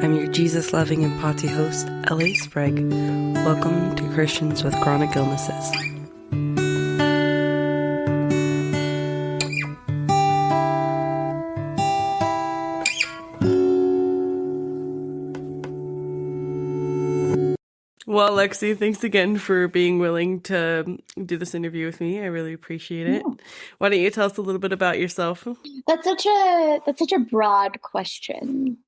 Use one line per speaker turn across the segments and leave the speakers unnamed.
I'm your Jesus-loving and potty host, L.A. Sprague. Welcome to Christians with Chronic Illnesses. Well, Lexi, thanks again for being willing to do this interview with me. I really appreciate it.
Yeah.
Why don't you tell us a little bit about yourself?
That's such a broad question.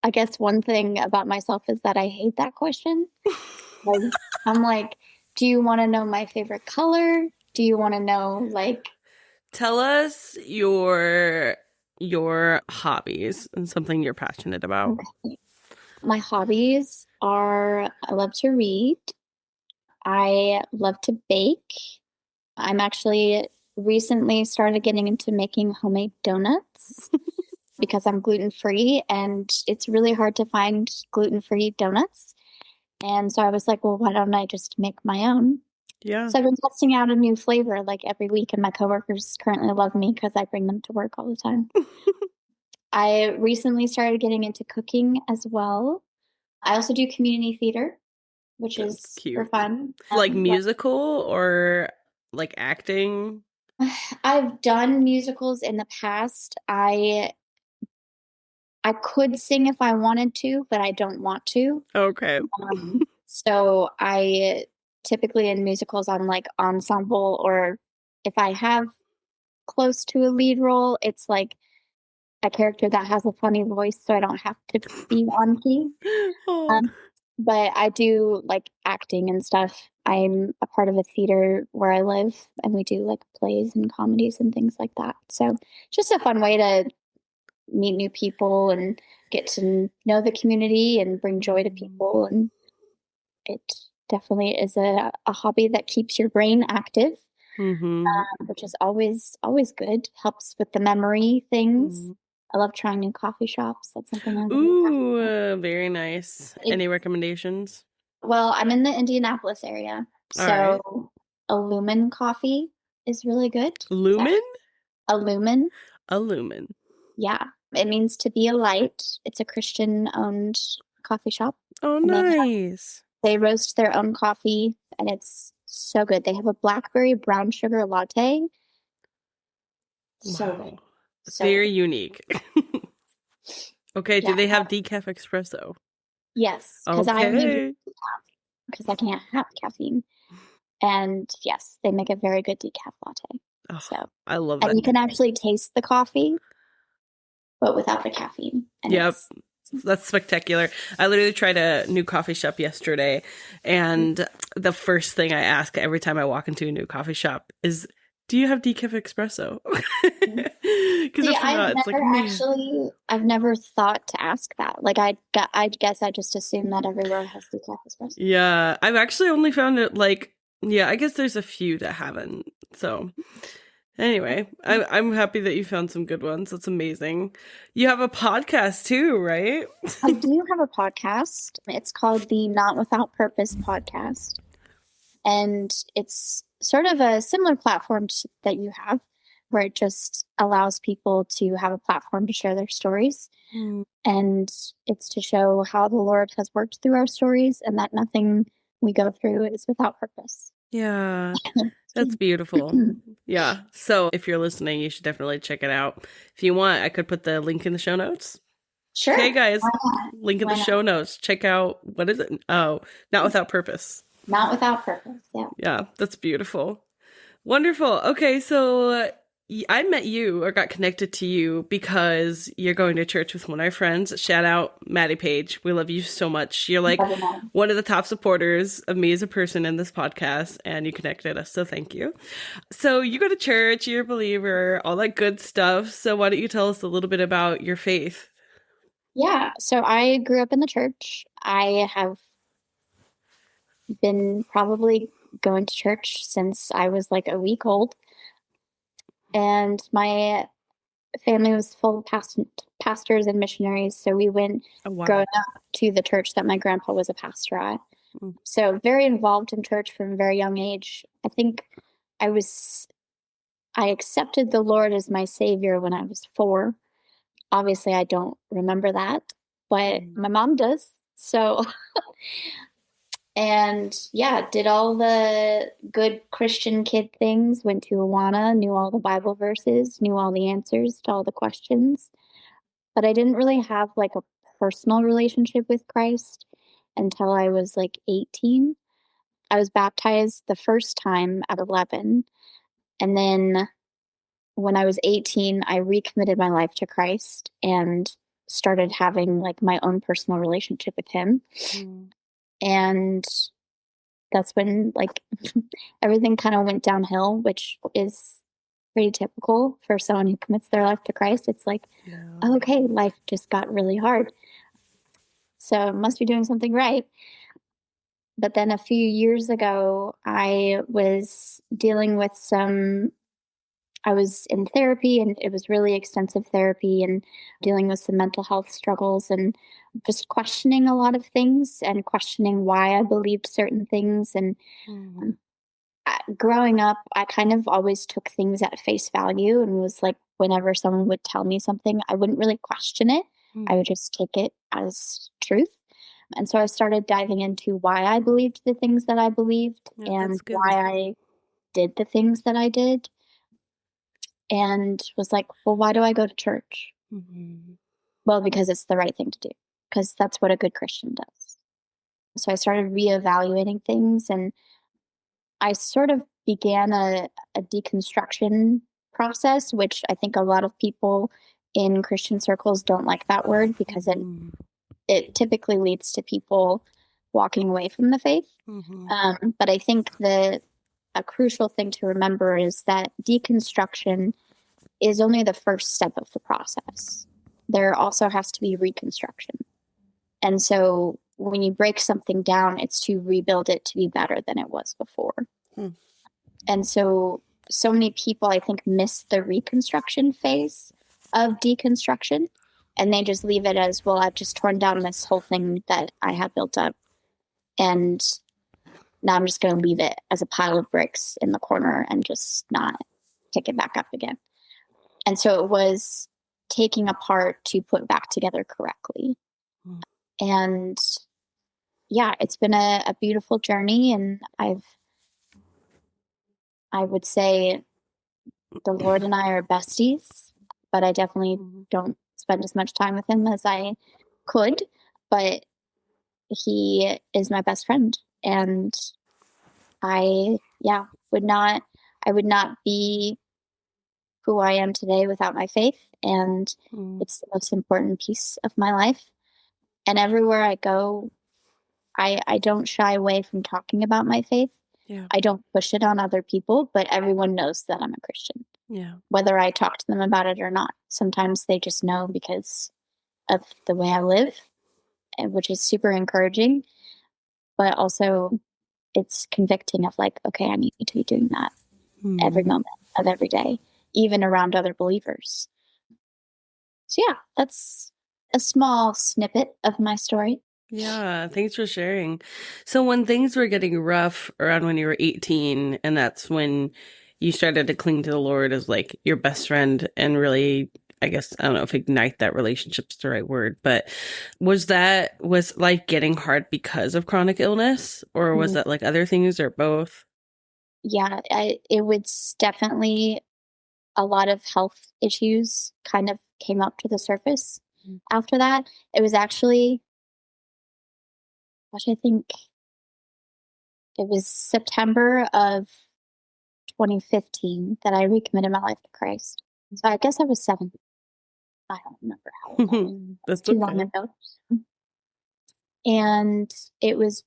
I guess one thing about myself is that I hate that question. Like, I'm like, do you want to know my favorite color? Do you want to know
Tell us your hobbies and something you're passionate about.
okay. My hobbies are I love to read. I love to bake. I'm actually recently started getting into making homemade donuts because I'm gluten-free and it's really hard to find gluten-free donuts. And so I was like, well, why don't I just make my own?
Yeah.
So I've been testing out a new flavor like every week, and my coworkers currently love me because I bring them to work all the time. I recently started getting into cooking as well. I also do community theater, which
That's
is
cute.
for fun.
Like musical or like acting?
I've done musicals in the past. I could sing if I wanted to, but I don't want to.
Okay.
So I typically in musicals, I'm like ensemble, or if I have close to a lead role, it's like a character that has a funny voice, so I don't have to be on key.
Oh.
But I do like acting and stuff. I'm a part of a theater where I live, and we do like plays and comedies and things like that. So just a fun way to meet new people and get to know the community and bring joy to people. And it definitely is a hobby that keeps your brain active, which is always good. Helps with the memory things. I love trying new coffee shops. That's something I really
very nice. Any recommendations?
Well, I'm in the Indianapolis area, so a Lumen coffee is really good.
Lumen?
A Lumen.
A Lumen.
Yeah. It means to be a light. It's a Christian-owned coffee shop.
Oh, nice.
They roast their own coffee, and it's so good. They have a blackberry brown sugar latte. So good.
Very unique. Okay, do they have decaf espresso?
Yes, because I only do decaf because I can't have caffeine. And yes, they make a very good decaf latte.
So I love that.
And you can actually taste the coffee, but without the caffeine. And
yep. That's spectacular. I literally tried a new coffee shop yesterday, and the first thing I ask every time I walk into a new coffee shop is, do you have decaf espresso? Because
I've never thought to ask that. Like I guess I just assume that everywhere has decaf espresso.
Yeah, I've actually only found it I guess there's a few that haven't. So anyway, I'm happy that you found some good ones. That's amazing. You have a podcast too, right?
I do have a podcast. It's called the Not Without Purpose podcast. And it's sort of a similar platform that you have, where it just allows people to have a platform to share their stories. And it's to show how the Lord has worked through our stories and that nothing we go through is without purpose.
Yeah, that's beautiful. Yeah. So if you're listening, you should definitely check it out. If you want, I could put the link in the show notes.
Sure.
Okay, guys, link in the show notes. Check out, what is it? Oh, Not Without Purpose.
Not Without Purpose, yeah.
Yeah, that's beautiful. Wonderful. Okay, so I met you or got connected to you because you're going to church with one of our friends. Shout out Maddie Page. We love you so much. You're like one of the top supporters of me as a person in this podcast, and you connected us, so thank you. So you go to church, you're a believer, all that good stuff. So why don't you tell us a little bit about your faith?
Yeah, so I grew up in the church. I have been probably going to church since I was like a week old. And my family was full of pastors and missionaries. So we went growing up to the church that my grandpa was a pastor at. So very involved in church from a very young age. I think I accepted the Lord as my savior when I was 4. Obviously, I don't remember that. but
Mm.
my mom does. So, and yeah, did all the good Christian kid things, went to Awana, knew all the Bible verses, knew all the answers to all the questions. But I didn't really have like a personal relationship with Christ until I was like 18. I was baptized the first time at 11. And then when I was 18, I recommitted my life to Christ and started having like my own personal relationship with him.
Mm.
And that's when like everything kind of went downhill, which is pretty typical for someone who commits their life to Christ. It's like,
Yeah.
oh, okay, life just got really hard. So must be doing something right. But then a few years ago, I was dealing with I was in therapy and it was really extensive therapy and dealing with some mental health struggles and just questioning a lot of things and questioning why I believed certain things. And
Mm.
um, growing up, I kind of always took things at face value and was like, whenever someone would tell me something, I wouldn't really question it. I
Mm.
would just take it as truth. And so I started diving into why I believed the things that I believed
Yeah,
and
that's
why
good.
I did the things that I did, and was like, well, why do I go to church?
Mm.
Well, because it's the right thing to do, because that's what a good Christian does. So I started reevaluating things and I sort of began a deconstruction process, which I think a lot of people in Christian circles don't like that word because
Mm.
it typically leads to people walking away from the faith.
Mm.
But I think that a crucial thing to remember is that deconstruction is only the first step of the process. There also has to be reconstruction. And so when you break something down, it's to rebuild it to be better than it was before.
Mm.
And so, so many people, I think, miss the reconstruction phase of deconstruction. And they just leave it as, well, I've just torn down this whole thing that I had built up. And now I'm just going to leave it as a pile of bricks in the corner and just not pick it back up again. And so it was taking apart to put back together correctly.
Mm.
And yeah, it's been a beautiful journey. And I would say the Lord and I are besties, but I definitely
Mm.
don't spend as much time with him as I could. But he is my best friend. And yeah, I would not be who I am today without my faith. And
Mm.
it's the most important piece of my life. And everywhere I go, I don't shy away from talking about my faith.
Yeah.
I don't push it on other people, but everyone knows that I'm a Christian,
Yeah.
whether I talk to them about it or not. Sometimes they just know because of the way I live, which is super encouraging, but also it's convicting of like, okay, I need to be doing that every
Mm.
moment of every day, even around other believers. So yeah, that's a small snippet of my story.
Yeah, thanks for sharing. So when things were getting rough around when you were 18, and that's when you started to cling to the Lord as like your best friend and really, I guess, I don't know if ignite that relationship's the right word, but was life getting hard because of chronic illness, or was
Mm,
that like other things, or both?
yeah, it was definitely a lot of health issues kind of came up to the surface after that. It was actually, gosh, I think it was September of 2015 that I recommitted my life to Christ. So I guess I was seven. I don't remember how old I was. It's
That's
too long
okay.
ago. And it was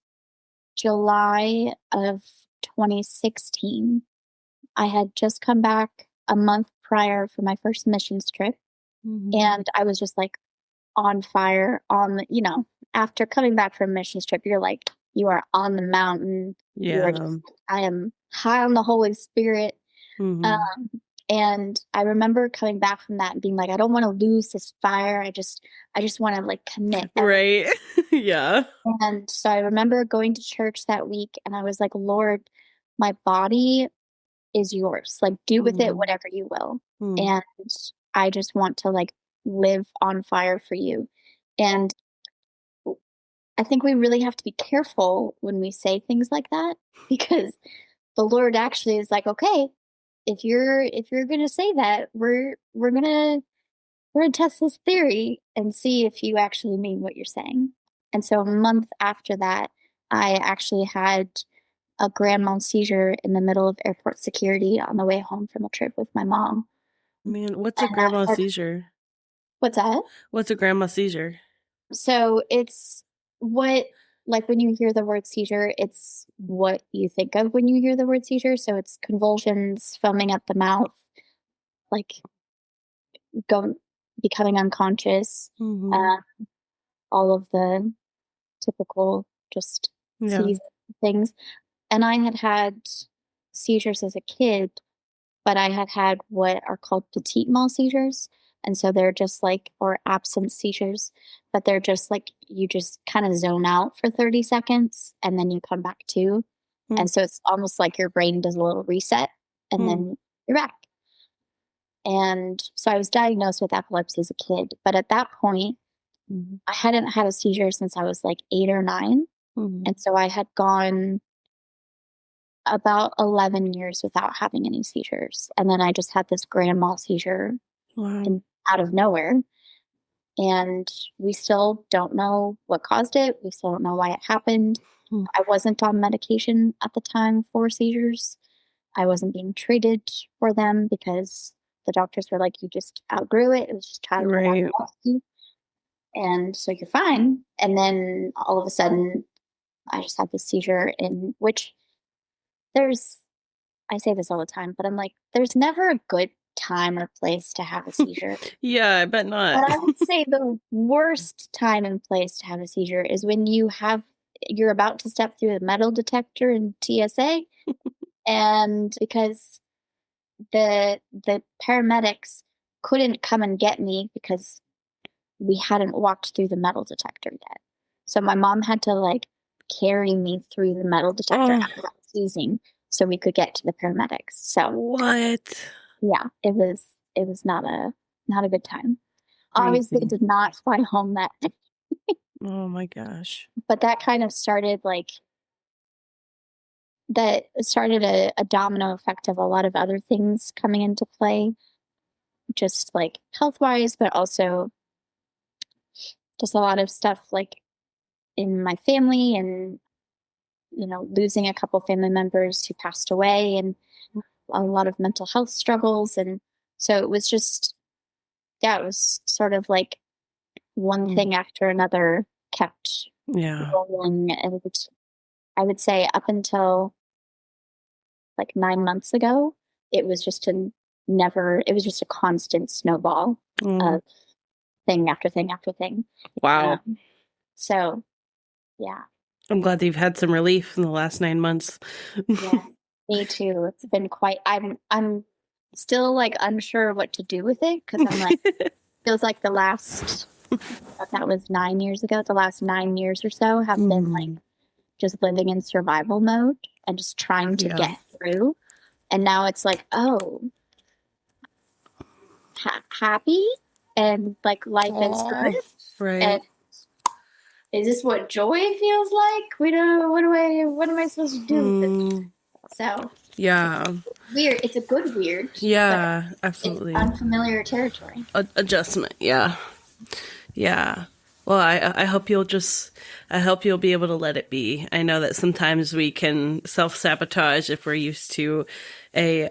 July of 2016. I had just come back a month prior for my first missions trip.
Mhm.
And I was just like on fire on the, after coming back from a missions trip, you're like, you are on the mountain. You are
Yeah.
just, I am high on the Holy Spirit.
Hmm.
Um, and I remember coming back from that and being like, I don't want to lose this fire. I just want to like commit everything.
Right. Yeah.
And so I remember going to church that week and I was like, Lord, my body is yours. Like, do with it
Mm.
whatever you will.
Mm.
And I just want to like live on fire for you. And I think we really have to be careful when we say things like that because the Lord actually is like, okay, if you're gonna say that, we're gonna test this theory and see if you actually mean what you're saying. And so a month after that, I actually had a grand mal seizure in the middle of airport security on the way home from a trip with my mom.
Man, what's a
And that
grandma
started,
seizure?
what's that?
What's a grandma seizure?
So it's what, like when you hear the word seizure, it's what you think of when you hear the word seizure. So it's convulsions, foaming at the mouth, like going, becoming unconscious,
Hmm.
uh, all of the typical just
Yeah.
seizure things. And I had had seizures as a kid, but I had had what are called petite mal seizures. And so they're just like, or absence seizures, but they're just like, you just kind of zone out for 30 seconds and then you come back to. And so it's almost like your brain does a little reset and
Mm-hmm.
then you're back. And so I was diagnosed with epilepsy as a kid. But at that point, I hadn't had a seizure since I was like 8 or 9.
Hmm.
And so I had gone about 11 years without having any seizures. And then I just had this grand mal seizure
Wow.
in, out of nowhere. And we still don't know what caused it. We still don't know why it happened.
Hmm.
I wasn't on medication at the time for seizures. I wasn't being treated for them because the doctors were like, you just outgrew it. It was just childhood
Right.
epilepsy. And so you're fine. And then all of a sudden, I just had this seizure in which there's, I say this all the time, but I'm like, there's never a good time or place to have a seizure.
Yeah, I bet not.
But I would say the worst time and place to have a seizure is when you're about to step through the metal detector in TSA, and because the paramedics couldn't come and get me because we hadn't walked through the metal detector yet. So my mom had to like carry me through the metal detector
Oh,
after I was seizing so we could get to the paramedics. So
what?
yeah, it was not a good time. Obviously
Crazy.
did not fly home that day,
Oh my gosh.
but that kind of started like that started a domino effect of a lot of other things coming into play, just like health wise, but also just a lot of stuff like in my family and losing a couple family members who passed away and a lot of mental health struggles. And so it was just, yeah, it was sort of like one
Mm.
thing after another kept
Yeah.
rolling. And I would say up until like 9 months ago, it was just it was just a constant snowball
Mm.
of thing after thing after thing.
Wow.
Um, so yeah,
I'm glad that you've had some relief in the last 9 months.
yes, me too. It's been quite, I'm still like unsure what to do with it because I'm like, feels like that was 9 years ago, the last 9 years or so have been like
Mm.
just living in survival mode and just trying to
Yeah.
get through. And now it's like, oh, happy and like life is good.
Oh,
And
right.
is this what joy feels like? We don't, what am I supposed to do with this?
Mm.
So
Yeah.
weird. It's a good weird, but
Yeah,
it's
absolutely.
unfamiliar territory.
Adjustment. Yeah. Yeah. Well, I hope I hope you'll be able to let it be. I know that sometimes we can self-sabotage if we're used to a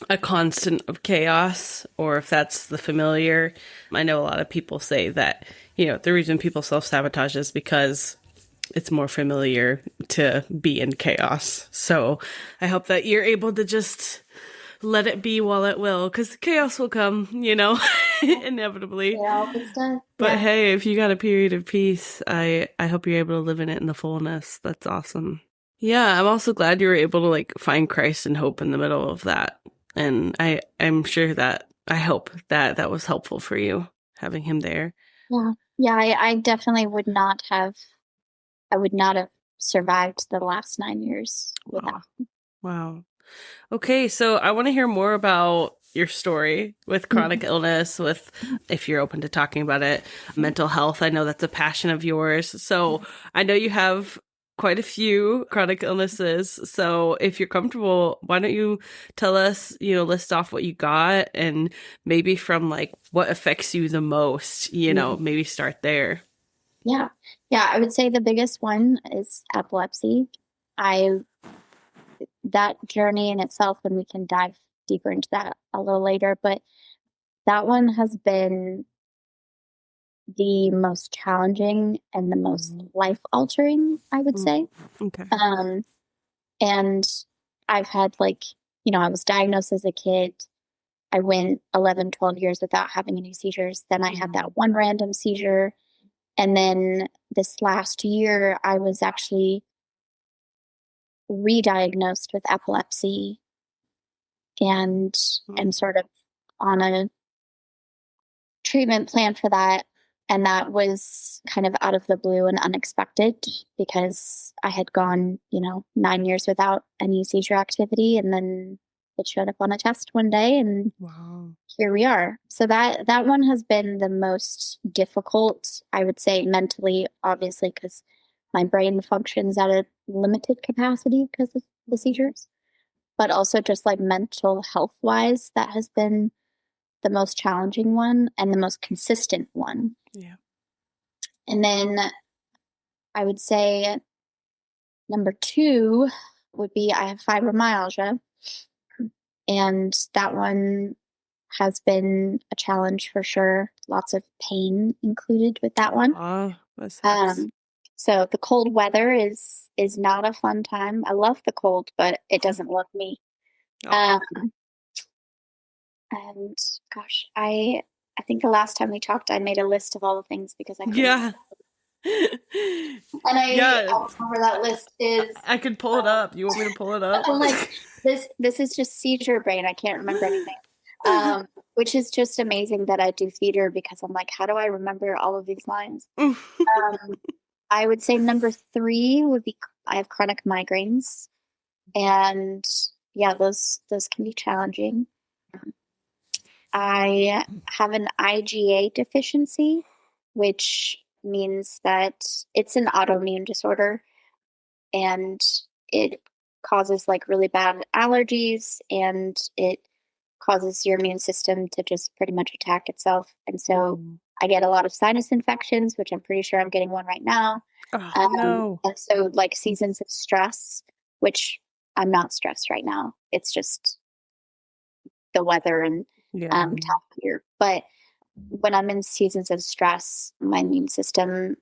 a constant of chaos, or if that's the familiar. I know a lot of people say that, the reason people self-sabotage is because it's more familiar to be in chaos. So I hope that you're able to just let it be while it will, because chaos will come, inevitably.
It always does.
But
Yeah.
hey, if you got a period of peace, I hope you're able to live in it in the fullness. That's awesome. Yeah, I'm also glad you were able to like find Christ and hope in the middle of that. And I'm sure that I hope that that was helpful for you having him there.
Yeah. Yeah. I definitely I would not have survived the last 9 years without.
Wow. Wow. Okay, so I want to hear more about your story with chronic illness, with, if you're open to talking about it, mental health. I know that's a passion of yours. So I know you have quite a few chronic illnesses. So if you're comfortable, why don't you tell us, list off what you got and maybe from like what affects you the most, maybe start there.
Yeah. Yeah, I would say the biggest one is epilepsy. I That journey in itself, and we can dive deeper into that a little later, but that one has been the most challenging and the most life altering, I would say.
Okay.
Um, and I've had I was diagnosed as a kid. I went 11, 12 years without having any seizures. Then I had that one random seizure. And then this last year, I was actually re-diagnosed with epilepsy and am sort of on a treatment plan for that. And that was kind of out of the blue and unexpected because I had gone, 9 years without any seizure activity. And then it showed up on a test one day and
Wow.
here we are. So that one has been the most difficult, I would say, mentally, obviously, because my brain functions at a limited capacity because of the seizures, but also just like mental health wise, that has been the most challenging one and the most consistent one.
Yeah.
And then I would say number two would be I have fibromyalgia, and that one has been a challenge for sure. Lots of pain included with that one.
Oh, that sucks.
Um, so the cold weather is not a fun time. I love the cold, but it doesn't love me.
Oh.
Um, and gosh, I think the last time we talked, I made a list of all the things because I couldn't.
Yeah.
And
Yeah.
I remember that list is
I could pull it up. You want me to pull it up?
I'm like this is just seizure brain. I can't remember anything. Which is just amazing that I do theater because I'm like, how do I remember all of these lines? Um, I would say number three would be I have chronic migraines, and yeah, those can be challenging. I have an IgA deficiency, which means that it's an autoimmune disorder and it causes like really bad allergies and it causes your immune system to just pretty much attack itself. And so I get a lot of sinus infections, which I'm pretty sure I'm getting one right now.
Oh, no.
And so like seasons of stress, which I'm not stressed right now. It's just the weather and
Yeah.
time of year. But when I'm in seasons of stress, my immune system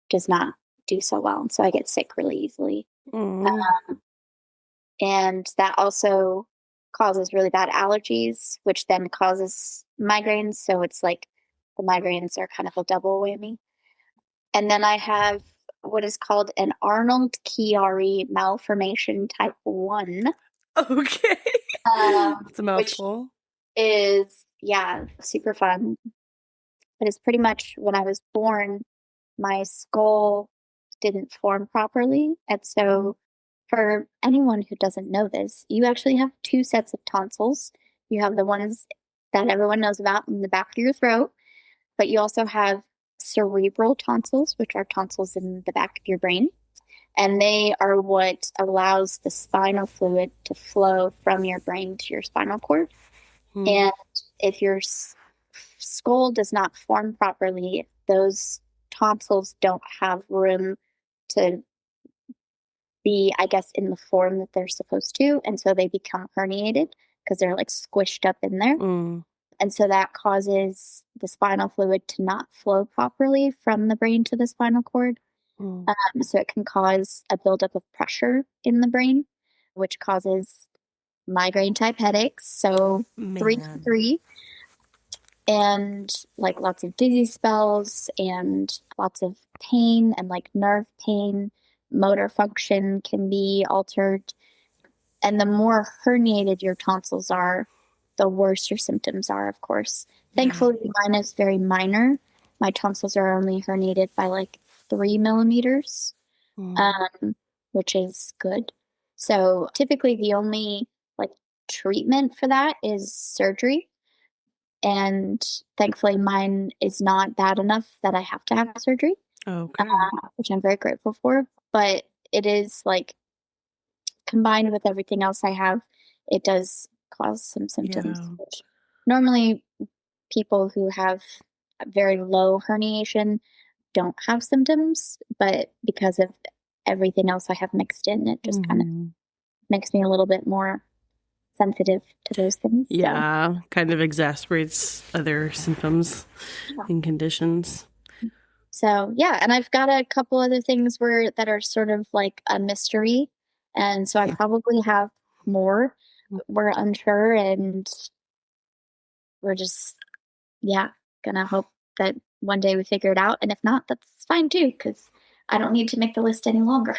does not do so well. And so I get sick really easily.
Mm.
And that also causes really bad allergies, which then causes migraines. So it's like the migraines are kind of a double whammy. And then I have what is called an Arnold Chiari malformation type 1,
Okay. It's a
which
mouthful.
is, yeah, super fun. But it's pretty much when I was born, my skull didn't form properly. And so, for anyone who doesn't know this, you actually have two sets of tonsils. You have the ones that everyone knows about in the back of your throat, but you also have cerebral tonsils, which are tonsils in the back of your brain. And they are what allows the spinal fluid to flow from your brain to your spinal cord. And if your skull does not form properly, those tonsils don't have room to be, I guess, in the form that they're supposed to. And so they become herniated because they're like squished up in there.
Mm.
And so that causes the spinal fluid to not flow properly from the brain to the spinal cord.
Mm.
So it can cause a buildup of pressure in the brain, which causes migraine type headaches. So three to
Man.
three, and like lots of dizzy spells and lots of pain and like nerve pain. Motor function can be altered. And the more herniated your tonsils are, the worse your symptoms are, of course. Thankfully, mine is very minor. My tonsils are only herniated by like 3 millimeters,
Mm.
which is good. So typically, the only like treatment for that is surgery. And thankfully, mine is not bad enough that I have to have surgery,
Okay.
which I'm very grateful for. But it is like combined with everything else I have, it does cause some symptoms,
Yeah.
which normally people who have very low herniation don't have symptoms, but because of everything else I have mixed in, it just kind of
Hmm.
makes me a little bit more sensitive to those things. So,
Yeah, kind of exasperates other symptoms
yeah.
and conditions.
So yeah, and I've got a couple other things where that are sort of like a mystery, and so I probably have more. We're unsure, and we're just yeah gonna hope that one day we figure it out, and if not, that's fine too, because I don't need to make the list any longer.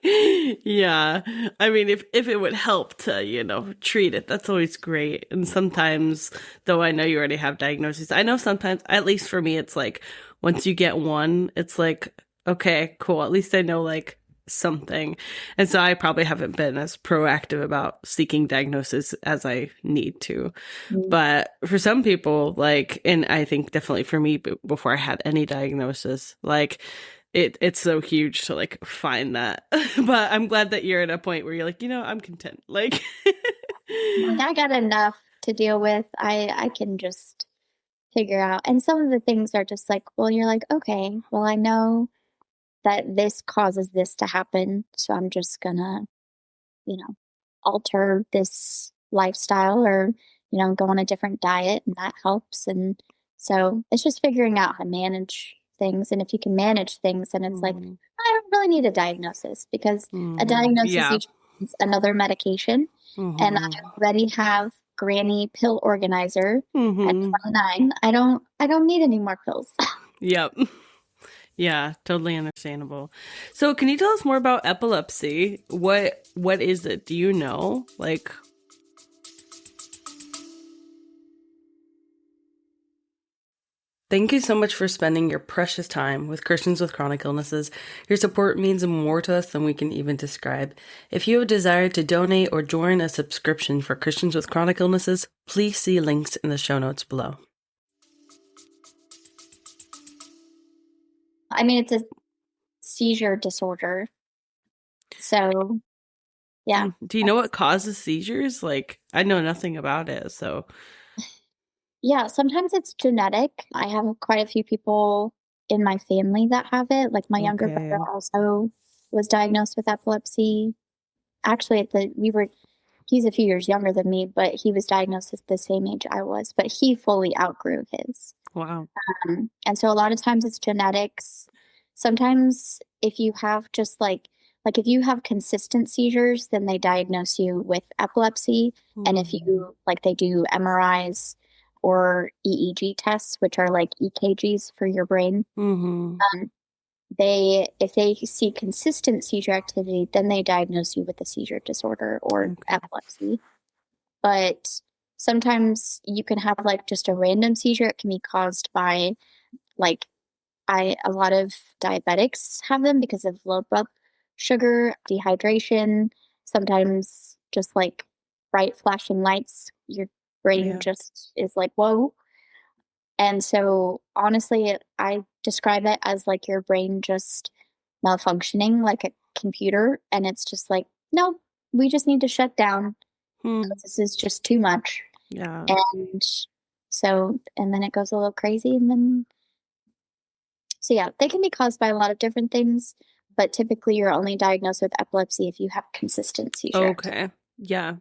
Yeah. I mean, if it would help to, treat it, that's always great. And sometimes, though I know you already have diagnoses, I know sometimes, at least for me, it's like once you get one, it's like, okay, cool. At least I know like something. And so I probably haven't been as proactive about seeking diagnosis as I need to.
Mm.
But for some people, like, and I think definitely for me, before I had any diagnosis, like, it's so huge to like find that. But I'm glad that you're at a point where you're like, I'm content. Like,
Like I got enough to deal with. I can just figure out. And some of the things are just like, well, you're like, okay, well, I know that this causes this to happen, so I'm just gonna, you know, alter this lifestyle or, go on a different diet and that helps. And so it's just figuring out how to manage things. And if you can manage things, then it's like,
mm,
I don't really need a diagnosis because a diagnosis
yeah.
usually means another medication. And I
Hmm.
already have Granny pill organizer at
Hmm.
29. I don't need any more pills.
Yep. Yeah, totally understandable. So, can you tell us more about epilepsy? What is it? Do you know? Like, thank you so much for spending your precious time with Christians with chronic illnesses. Your support means more to us than we can even describe. If you have a desire to donate or join a subscription for Christians with chronic illnesses, please see links in the show notes below.
I mean, it's a seizure disorder. So, yeah.
Do you know what causes seizures? Like, I know nothing about it, so.
Yeah, sometimes it's genetic. I have quite a few people in my family that have it. Like my younger brother
Okay.
also was diagnosed with epilepsy. Actually, he's a few years younger than me, but he was diagnosed at the same age I was, but he fully outgrew his.
Wow.
And so a lot of times it's genetics. Sometimes if you have just like if you have consistent seizures, then they diagnose you with epilepsy. And if
Mm-hmm.
you like they do MRIs or EEG tests, which are like EKGs for your brain,
Mm-hmm.
um, they if they see consistent seizure activity, then they diagnose you with a seizure disorder or
Okay.
epilepsy. But sometimes you can have like just a random seizure. It can be caused by like a lot of diabetics have them because of low blood sugar, dehydration, sometimes just like bright flashing lights. Your brain
Yeah.
just is like, whoa. And so honestly, I describe it as like your brain just malfunctioning like a computer. And it's just like, no, we just need to shut down
Hmm.
because this is just too much.
Yeah.
And so, and then it goes a little crazy. And then so yeah, they can be caused by a lot of different things, but typically you're only diagnosed with epilepsy if you have consistent seizure activity.
Okay. Yeah.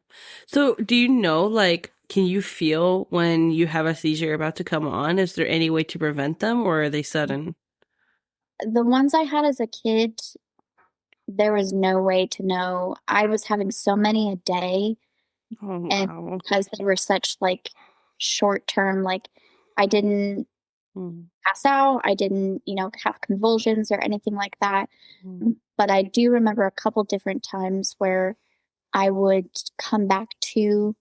So, do you know, like, can you feel when you have a seizure about to come on? Is there any way to prevent them, or are they sudden?
The ones I had as a kid, there was no way to know. I was having so many a day,
Oh,
and
wow.
because they were such like short term, like I didn't
Mm,
pass out, I didn't, have convulsions or anything like that.
mm,
But I do remember a couple different times where I would come back to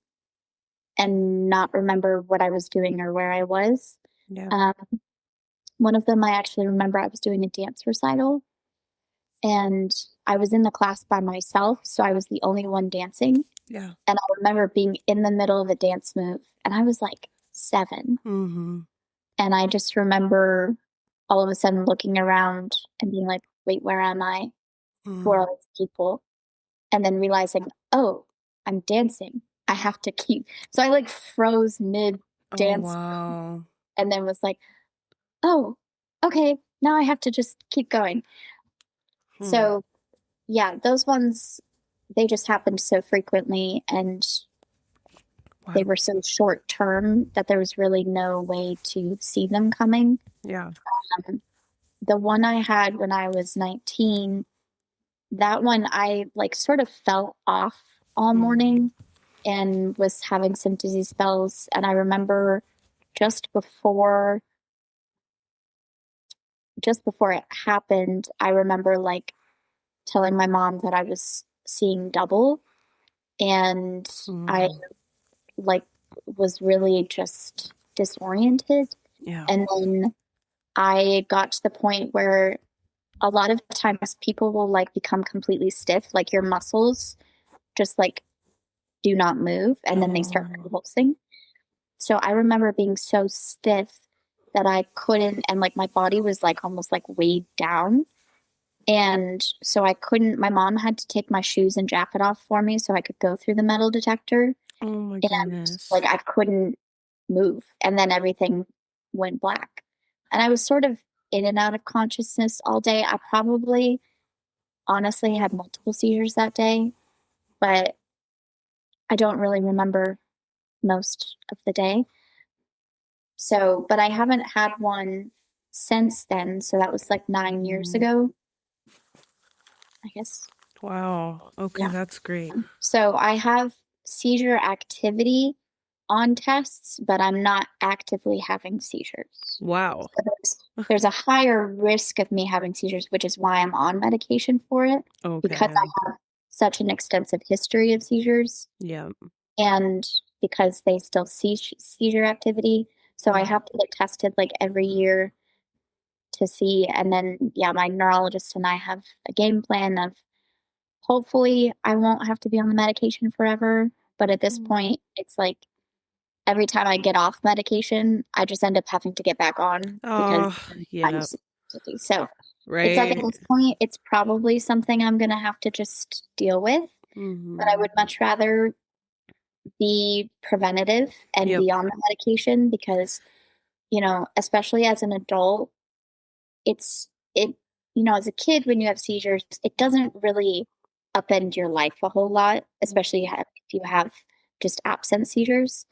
and not remember what I was doing or where I was.
yeah.
Um, one of them, I actually remember I was doing a dance recital and I was in the class by myself. So I was the only one dancing.
Yeah.
And I remember being in the middle of a dance move, and I was like 7.
Mm-hmm.
And I just remember all of a sudden looking around and being like, wait, where am I? Who are
Mm.
all these people? And then realizing, oh, I'm dancing. I have to keep. So I like froze mid
Oh,
dance
wow.
and then was like, oh, okay, now I have to just keep going.
Hmm.
So yeah, those ones, they just happened so frequently and they
Wow.
were so short term that there was really no way to see them coming.
Yeah.
Um, the one I had when I was 19, that one I like sort of fell off all
Mm.
morning and was having some dizzy spells. And I remember just before just before it happened, I remember like telling my mom that I was seeing double and I
Mm.
like was really just disoriented.
Yeah.
And then I got to the point where a lot of times people will like become completely stiff, like your muscles just like do not move and then they start
Oh.
convulsing. So I remember being so stiff that I couldn't, and like my body was like almost like weighed down. And so I couldn't, my mom had to take my shoes and jacket off for me so I could go through the metal detector.
Oh my
And
goodness.
like I couldn't move. And then everything went black. And I was sort of in and out of consciousness all day. I probably honestly had multiple seizures that day, but I don't really remember most of the day. So, but I haven't had one since then. So that was like 9 years
Mm.
ago, I guess.
Wow. Okay,
Yeah.
that's great.
So I have seizure activity on tests, but I'm not actively having seizures.
Wow.
So there's a higher risk of me having seizures, which is why I'm on medication for it because
Okay.
I have such an extensive history of seizures
Yeah.
and because they still see seizure activity. So I
Mm.
have to get tested like every year to see. And then, yeah, my neurologist and I have a game plan of hopefully I won't have to be on the medication forever. But at this
Mm.
point, it's like every time I get off medication, I just end up having to get back on because
Oh,
I'm
yeah.
so it's like at
Right.
this point, it's probably something I'm gonna have to just deal with. But I
Mm-hmm.
would much rather be preventative and
Yep.
be on the medication because, especially as an adult, it as a kid when you have seizures it doesn't really upend your life a whole lot, especially if you have just absent seizures.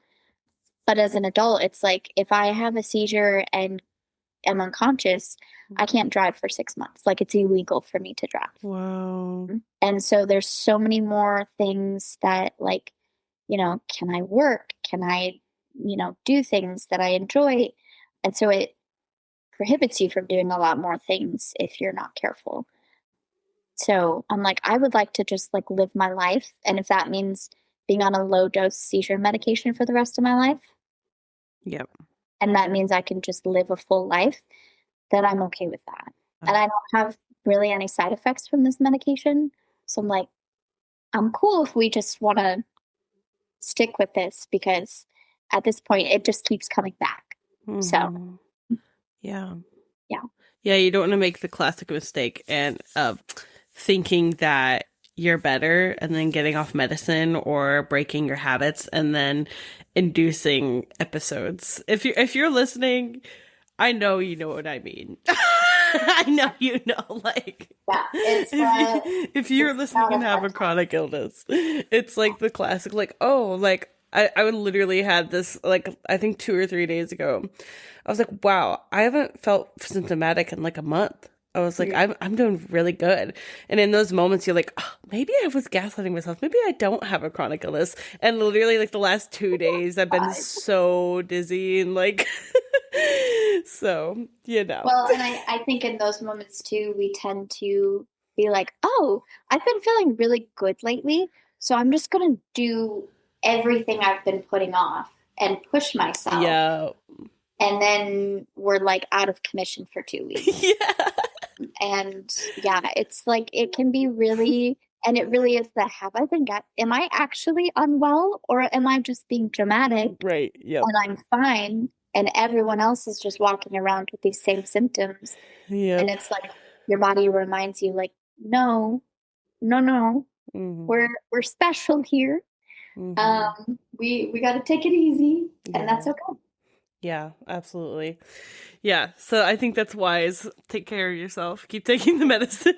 But as an adult it's like if I have a seizure and am unconscious, I can't drive for 6 months. Like it's illegal for me to drive.
Wow.
And so there's so many more things that like, can I work, can I do things that I enjoy, and so it prohibits you from doing a lot more things if you're not careful. So I'm like, I would like to just like live my life. And if that means being on a low dose seizure medication for the rest of my life,
Yep.
and that means I can just live a full life, then I'm okay with that. And I don't have really any side effects from this medication. So I'm like, I'm cool if we just want to stick with this because at this point it just keeps coming back. So
Mm-hmm. Yeah.
yeah.
Yeah, you don't want to make the classic mistake and thinking that you're better and then getting off medicine or breaking your habits and then inducing episodes. If you're listening, I know you know what I mean. I know you know like
Yeah.
if you're
It's
listening
not
and
a
have
fun
a chronic illness, it's like the classic like, oh, like I would literally had this like I think 2 or 3 days ago. I was like, wow, I haven't felt symptomatic in like a month. I was like,
time.
I'm doing really good. And in those moments, you're like, oh, maybe I was gaslighting myself. Maybe I don't have a chronic illness. And literally, like the last 2 days, I've been
Fine.
so dizzy and like, so you know,
Well, and I think in those moments too, we tend to be like, oh, I've been feeling really good lately. So I'm just going to do everything I've been putting off and push myself.
yeah,
And then we're like out of commission for 2 weeks.
yeah,
And yeah, it's like it can be really And it really is the have I been got am I actually unwell or am I just being dramatic
Right. Yep.
and I'm fine and everyone else is just walking around with these same symptoms. And
Yep.
it's like your body reminds you like, no, no, no,
Mm-hmm.
we're special here.
Mm-hmm.
We got to take it easy, and
Yeah.
that's okay.
Yeah, absolutely. Yeah, so I think that's wise. Take care of yourself. Keep taking the medicine.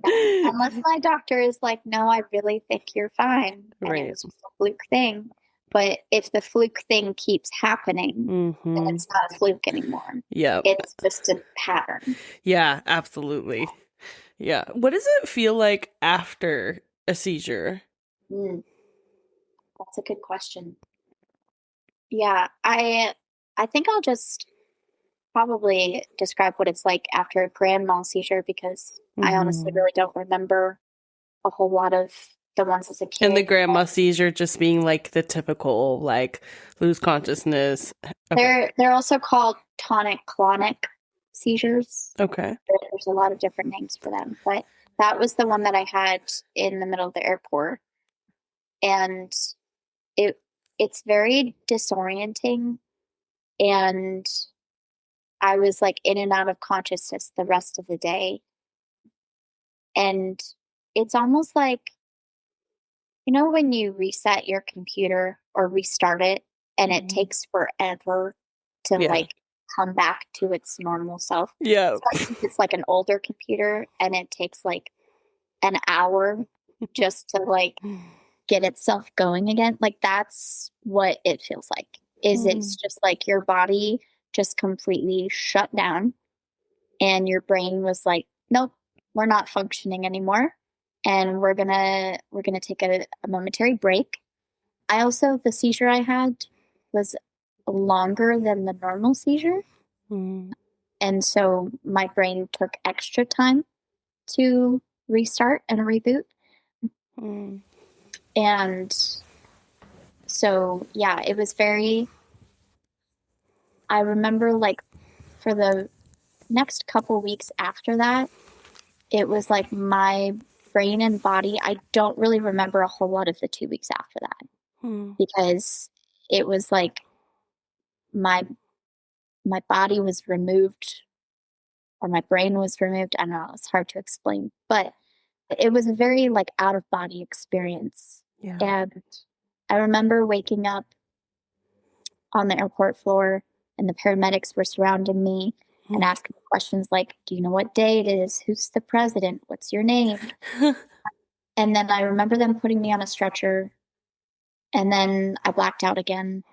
Yeah. Unless my doctor is like, no, I really think you're fine, and it
Right.
was just a fluke thing. But if the fluke thing keeps happening, then
Mm-hmm.
it's not a fluke anymore.
Yep.
It's just a pattern.
Yeah, absolutely. Yeah. What does it feel like after a seizure?
Mm, that's a good question. Yeah, I think I'll just probably describe what it's like after a grand mal seizure because I honestly
Mm-hmm.
really don't remember a whole lot of the ones as a
And the
kid.
grandma seizure just being like the typical, like, lose consciousness. Okay.
They're also called tonic-clonic seizures.
Okay.
There's a lot of different names for them, but that was the one that I had in the middle of the airport, and it it's very disorienting, and I was like in and out of consciousness the rest of the day, and it's almost like when you reset your computer or restart it and it
Mhm.
takes forever to
Yeah.
like come back to its normal self.
Yeah.
Especially if it's like an older computer and it takes like an hour just to like get itself going again. Like that's what it feels like. Is
Mm.
it's just like your body just completely shut down and your brain was like, nope, we're not functioning anymore. And we're gonna take a momentary break. I also the seizure I had was longer than the normal seizure.
Mm.
And so my brain took extra time to restart and reboot.
Mm.
And so yeah, it was very I remember like for the next couple weeks after that, it was like my brain and body, I don't really remember a whole lot of the 2 weeks after that
Mm.
because it was like my my body was removed or my brain was removed. I don't know, it's hard to explain, but it was a very like out of body experience.
Yeah.
And I remember waking up on the airport floor and the paramedics were surrounding me and asking me questions like, do you know what day it is? Who's the president? What's your name? And then I remember them putting me on a stretcher and then I blacked out again.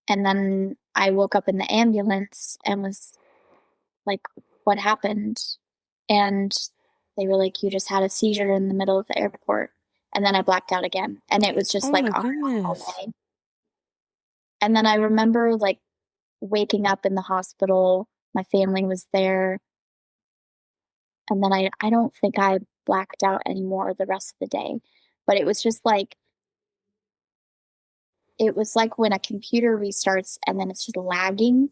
And then I woke up in the ambulance and was like, what happened? And they were like, you just had a seizure in the middle of the airport. And then I blacked out again. And it was just
Oh
like
my
on and off all
goodness.
day. And then I remember like waking up in the hospital. My family was there. And then I don't think I blacked out anymore the rest of the day. But it was just like, it was like when a computer restarts and then it's just lagging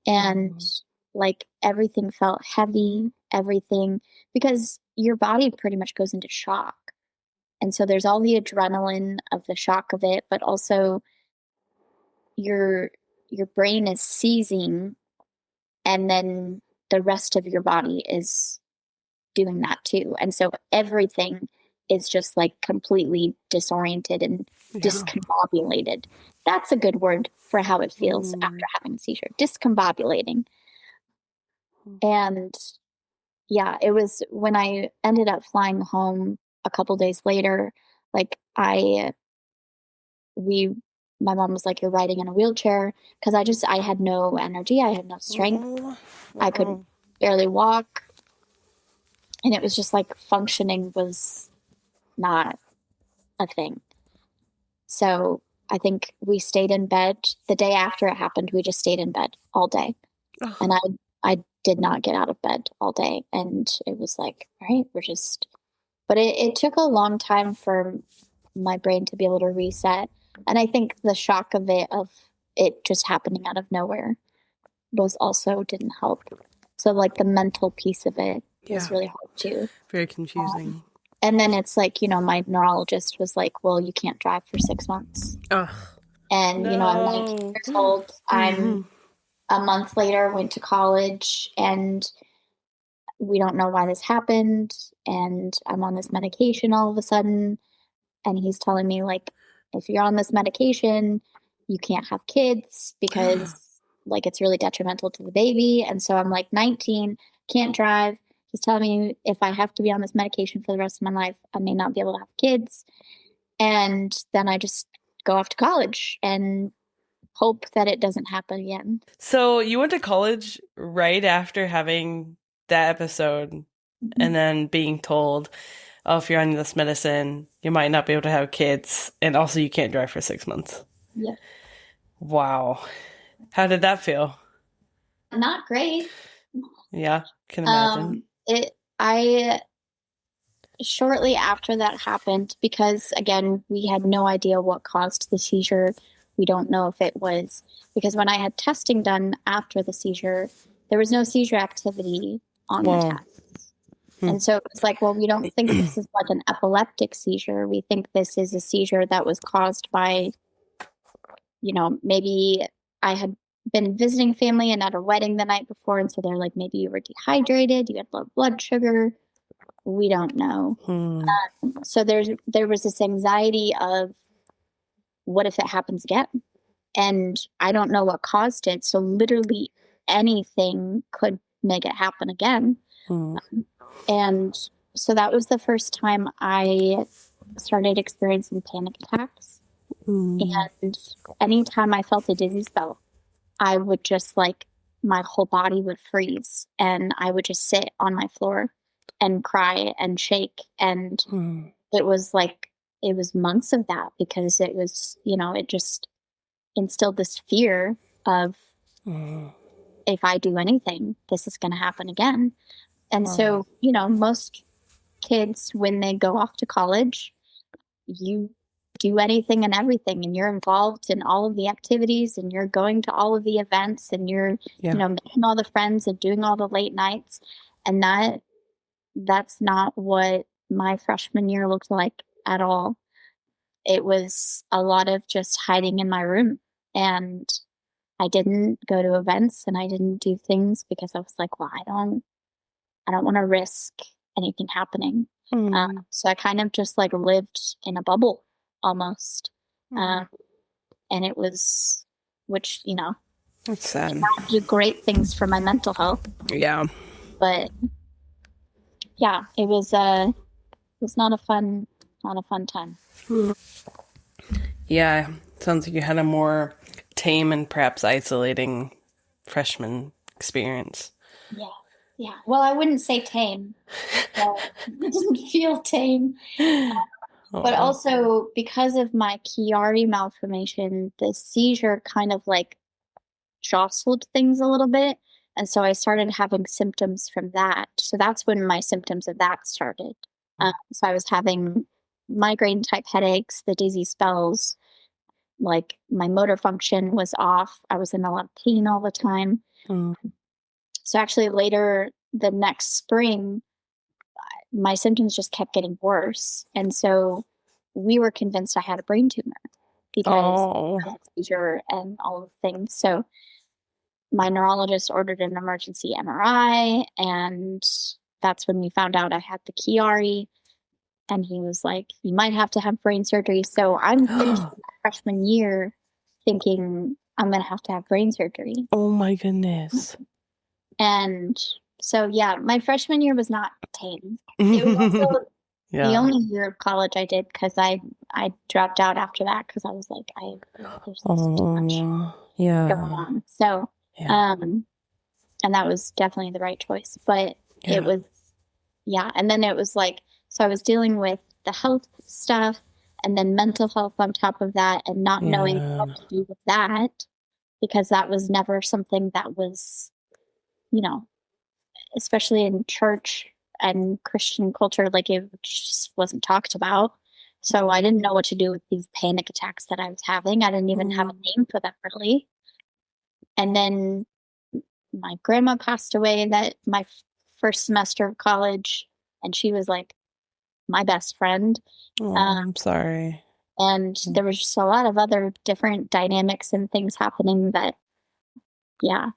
and
Mhm.
like everything felt heavy, everything, because your body pretty much goes into shock. And so there's all the adrenaline of the shock of it, but also your your brain is seizing and then the rest of your body is doing that too. And so everything is just like completely disoriented and
Yeah.
discombobulated. That's a good word for how it feels after
Mm.
having a seizure. Discombobulating. And yeah, it was when I ended up flying home a couple days later, like we my mom was like, you're riding in a wheelchair because I had no energy, I had no strength,
Oh,
I could
wow.
barely walk, and it was just like functioning was not a thing. So I think we stayed in bed the day after it happened. We just stayed in bed all day,
Oh,
and I did not get out of bed all day, and it was like, all right, we're just. But it took a long time for my brain to be able to reset, and I think the shock of it just happening out of nowhere was also didn't help. So like the mental piece of it was
yeah.
really hard too.
Very
Um,
confusing.
And then it's like, my neurologist was like, well, you can't drive for 6 months.
Ugh,
And, I'm 19
no.
years old. I'm
Hmm.
a month later, went to college, and we don't know why this happened. And I'm on this medication all of a sudden. And he's telling me, like, if you're on this medication, you can't have kids because, like, it's really detrimental to the baby. And so I'm like 19, can't drive. He's telling me if I have to be on this medication for the rest of my life, I may not be able to have kids. And then I just go off to college and hope that it doesn't happen again.
So you went to college right after having that episode and
Mhm.
then being told, oh, if you're on this medicine, you might not be able to have kids. And also, you can't drive for 6 months.
Yeah.
Wow. How did that feel?
Not great.
Yeah, can imagine.
I shortly after that happened, because again, we had no idea what caused the seizure. We don't know if it was because when I had testing done after the seizure, there was no seizure activity on the
Whoa.
test.
Hmm.
And so it was like, well, we don't think this is like an epileptic seizure. We think this is a seizure that was caused by, maybe I had been visiting family and at a wedding the night before. And so they're like, maybe you were dehydrated, you had low blood sugar. We don't know.
Hmm.
So there was this anxiety of what if it happens again? And I don't know what caused it. So literally anything could make it happen again.
Hmm.
And so that was the first time I started experiencing panic attacks.
Hmm.
And anytime I felt a dizzy spell, I would just like my whole body would freeze and I would just sit on my floor and cry and shake. And
Hmm.
it was like, it was months of that because it was, it just instilled this fear of
Hmm.
if I do anything, this is going to happen again. And
Wow.
so, most kids, when they go off to college, you do anything and everything, and you're involved in all of the activities, and you're going to all of the events, and you're,
Yeah.
making all the friends and doing all the late nights. And that's not what my freshman year looked like at all. It was a lot of just hiding in my room. And I didn't go to events and I didn't do things because I was like, well, I don't want to risk anything happening.
Hmm.
So I kind of just like lived in a bubble almost.
Hmm.
Um, and it was, which,
That's
did
sad.
not do great things for my mental health.
Yeah.
But yeah, it was not a fun time.
Yeah. Sounds like you had a more tame and perhaps isolating freshman experience.
Yeah. Yeah. Well, I wouldn't say tame. It didn't feel tame. But
Oh.
also because of my Chiari malformation, the seizure kind of like jostled things a little bit. And so I started having symptoms from that. So that's when my symptoms of that started. So I was having migraine type headaches, the dizzy spells, like my motor function was off. I was in a lot of pain all the time.
Hmm.
So actually, later the next spring, my symptoms just kept getting worse. And so we were convinced I had a brain tumor because
Oh.
I had seizure and all of the things. So my neurologist ordered an emergency MRI, and that's when we found out I had the Chiari. And he was like, "You might have to have brain surgery." So I'm finishing my freshman year thinking I'm going to have brain surgery.
Oh my goodness.
And so, yeah, my freshman year was not tame. It was also the
Yeah.
only year of college I did because I dropped out after that because I was like, there's just too much
Oh,
going
yeah.
on. So,
Yeah.
um, and that was definitely the right choice. But it
Yeah.
was, yeah. And then it was like, so I was dealing with the health stuff and then mental health on top of that and not knowing what
Yeah.
to do with that because that was never something that was, you know, especially in church and Christian culture, like it just wasn't talked about. So I didn't know what to do with these panic attacks that I was having. I didn't even have a
Mm.
name for them really. And then my grandma passed away that my first semester of college, and she was like my best friend.
Oh,
Um,
I'm sorry.
and there was just a lot of other different dynamics and things happening that, yeah,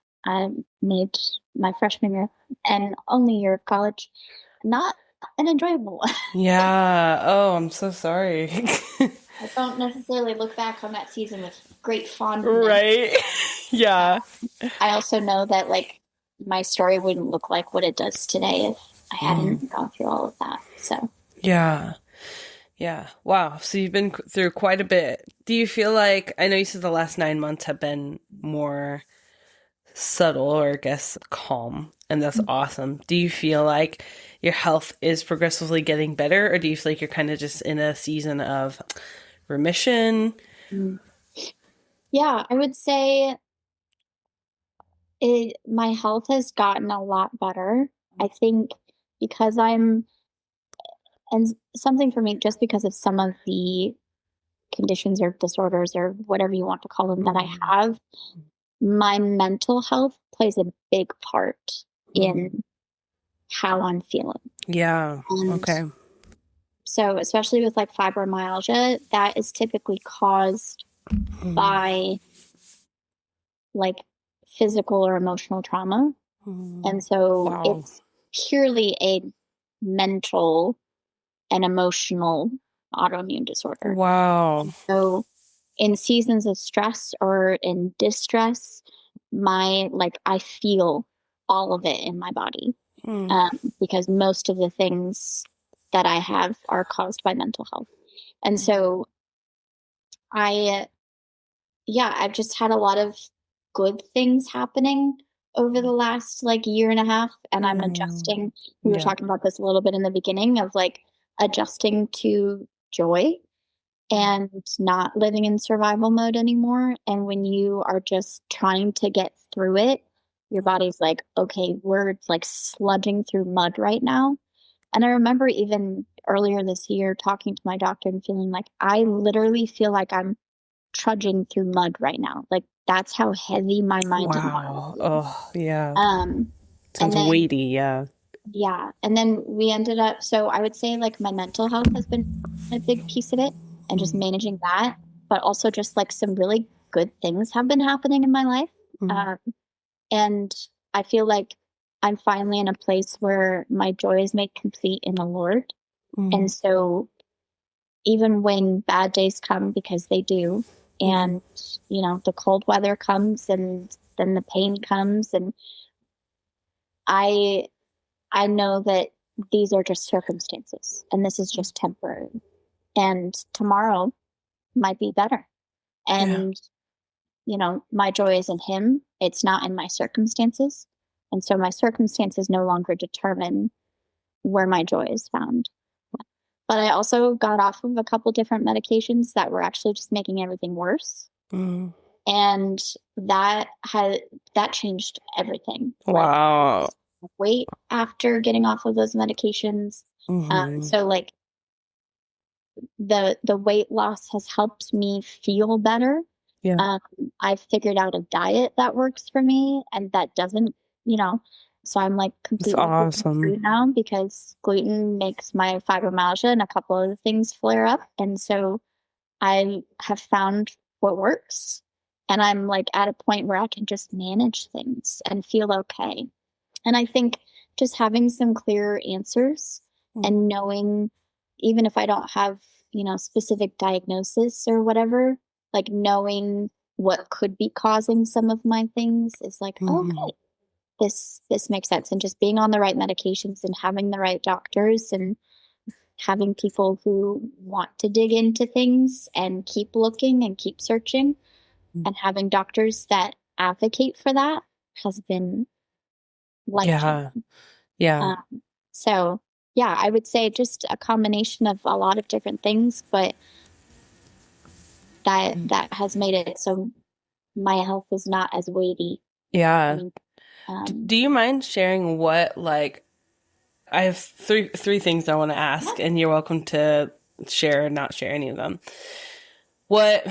made my freshman year and only year of college not an enjoyable one.
Yeah. Oh, I'm so sorry.
I don't necessarily look back on that season with great fondness.
Right. Yeah.
I also know that like my story wouldn't look like what it does today if I
Mm.
hadn't gone through all of that. So,
Yeah. Yeah. Wow. So you've been through quite a bit. Do you feel like, I know you said the last 9 months have been more subtle or I guess calm, and that's awesome. Do you feel like your health is progressively getting better, or do you feel like you're kind of just in a season of remission?
mm, yeah, I would say my health has gotten a lot better. I think because and something for me, just because of some of the conditions or disorders or whatever you want to call them that
Mm,
I have, my mental health plays a big part
mm.
in how I'm feeling.
Yeah.
And
Okay.
so, especially with like fibromyalgia, that is typically caused
Mm,
by like physical or emotional trauma.
mm.
And so
Wow.
it's purely a mental and emotional autoimmune disorder.
Wow.
So in seasons of stress or in distress, I feel all of it in my body.
Mm,
Because most of the things that I have are caused by mental health. And so I, yeah, I've just had a lot of good things happening over the last like year and a half, and I'm
mm.
adjusting. We were
Yeah.
talking about this a little bit in the beginning of like adjusting to joy and not living in survival mode anymore. And when you are just trying to get through it, your body's like, okay, we're like sludging through mud right now. And I remember even earlier this year talking to my doctor and feeling like I literally feel like I'm trudging through mud right now. Like that's how heavy my mind and body
Wow.
is.
Oh, yeah.
Um, and
Sounds
then
weighty. Yeah.
yeah, and then we ended up. So I would say like my mental health has been a big piece of it, and just
Mm,
managing that. But also just like some really good things have been happening in my life,
mm,
um, and I feel like I'm finally in a place where my joy is made complete in the Lord.
mm,
And so even when bad days come, because they do,
mm.
and the cold weather comes and then the pain comes, and I I know that these are just circumstances and this is just temporary. And tomorrow might be better.
Yeah.
And my joy is in him. It's not in my circumstances. And so my circumstances no longer determine where my joy is found. But I also got off of a couple different medications that were actually just making everything worse.
Mm.
And that had that changed everything. Like I
Wow.
lost weight after getting off of those medications.
Hmm.
So like the weight loss has helped me feel better.
Yeah.
Um, I've figured out a diet that works for me and that doesn't, you know, so I'm like
It's
completely gluten
awesome.
free now because gluten makes my fibromyalgia and a couple other things flare up. And so I have found what works. And I'm like at a point where I can just manage things and feel okay. And I think just having some clearer answers
Mm,
and knowing, even if I don't have, specific diagnosis or whatever, like knowing what could be causing some of my things is like, oh,
mhm,
okay, this makes sense. And just being on the right medications and having the right doctors and having people who want to dig into things and keep looking and keep searching
mm.
and having doctors that advocate for that has been life changing.
Yeah. Yeah.
Um, so yeah, I would say just a combination of a lot of different things, but that
Mm.
that has made it so my health is not as weighty
Yeah.
anymore.
Do you mind sharing what, like, I have three things I want to
Yeah,
ask, and you're welcome to share or not share any of them. What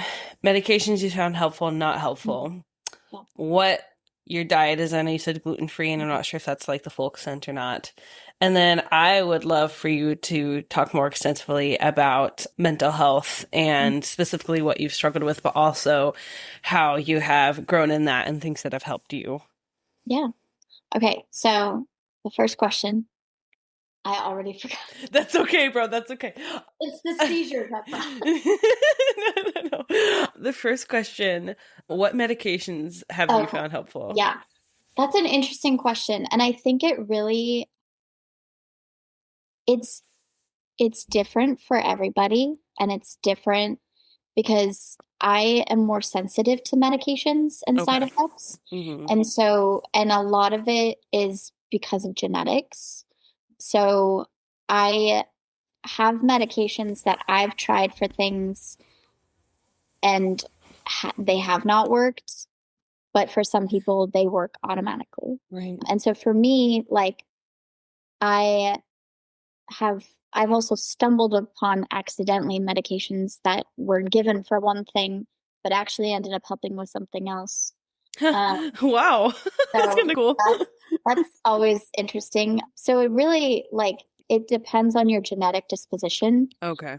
medications you found helpful and not helpful?
yeah.
What your diet is, I know you said gluten-free, and I'm not sure if that's like the full extent or not. And then I would love for you to talk more extensively about mental health and specifically what you've struggled with, but also how you have grown in that and things that have helped you.
Yeah. Okay. So the first question, I already forgot.
That's okay, bro. That's okay.
It's the seizure that
No. The first question, what medications have you
Okay.
found helpful?
Yeah. That's an interesting question. And I think it's it's different for everybody and it's different because I am more sensitive to medications and side
Okay.
effects.
Hmm.
And so, and a lot of it is because of genetics. So I have medications that I've tried for things and they have not worked, but for some people they work automatically.
Right.
And so for me, like I have I've also stumbled upon accidentally medications that were given for one thing, but actually ended up helping with something else. Um,
Wow. That's
so
kind of cool.
that's always interesting. So it really like it depends on your genetic disposition.
Okay.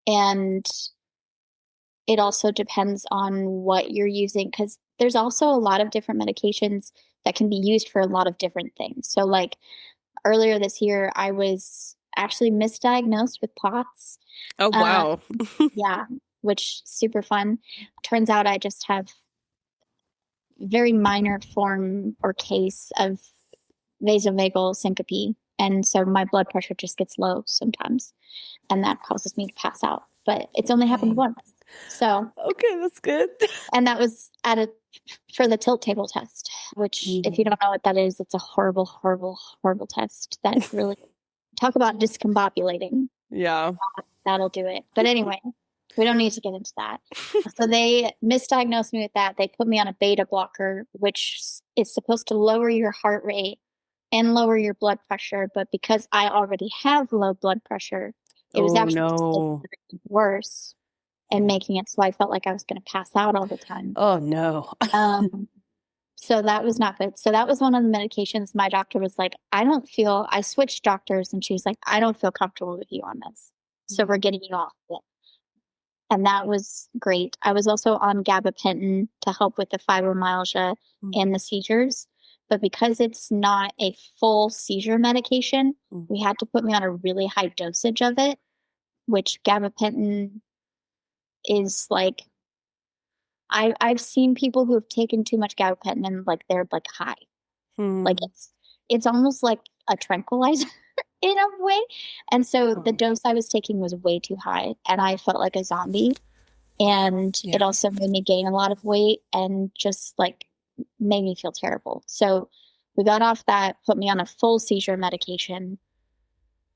And it also depends on what you're using because there's also a lot of different medications that can be used for a lot of different things. So like earlier this year, I was actually misdiagnosed with POTS.
Oh,
Uh,
wow.
yeah, which super fun. Turns out I just have very minor form or case of vasovagal syncope. And so my blood pressure just gets low sometimes, and that causes me to pass out. But it's only happened
Dang.
once. So,
Okay, that's good.
and that was at a for the tilt table test, which if you
Mhm.
don't know what that is, it's a horrible, horrible, horrible test that really talk about discombobulating.
Yeah.
That'll do it. But anyway, we don't need to get into that. So they misdiagnosed me with that. They put me on a beta blocker, which is supposed to lower your heart rate and lower your blood pressure. But because I already have low blood pressure, it was
Oh,
actually just making
no.
it worse and making it so I felt like I was going to pass out all the time.
Oh, no.
Um, so that was not good. So that was one of the medications my doctor was like, I switched doctors and she's like, I don't feel comfortable with you on this. So we're getting you off it. And that was great. I was also on gabapentin to help with the fibromyalgia and the seizures. But because it's not a full seizure medication, we had to put me on a really high dosage of it, which gabapentin is like I've seen people who have taken too much gabapentin and like they're like high. Like
Hmm.
it's almost like a tranquilizer in a way. And so the
Oh,
dose I was taking was way too high and I felt like a zombie. And
yeah.
it also made me gain a lot of weight and just like made me feel terrible. So we got off that, put me on a full seizure medication,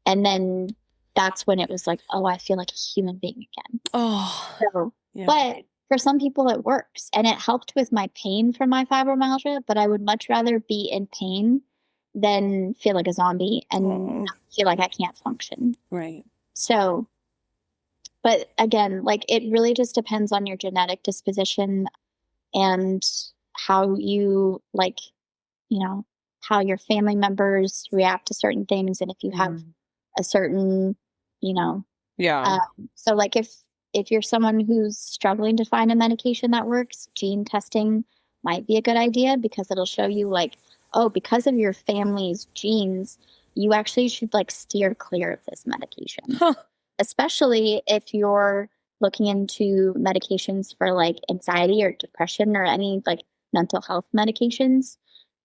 and then that's when it was like, oh, I feel like a human being again.
Oh,
So,
yeah.
but for some people it works and it helped with my pain from my fibromyalgia, but I would much rather be in pain than feel like a zombie and
Oh,
not feel like I can't function.
right.
So, but again, like it really just depends on your genetic disposition and how you like, you know, how your family members react to certain things and if you have
Mm.
a certain, you know,
Yeah.
um, so like if you're someone who's struggling to find a medication that works, gene testing might be a good idea because it'll show you like, oh, because of your family's genes, you actually should like steer clear of this medication,
Huh.
especially if you're looking into medications for like anxiety or depression or any like mental health medications.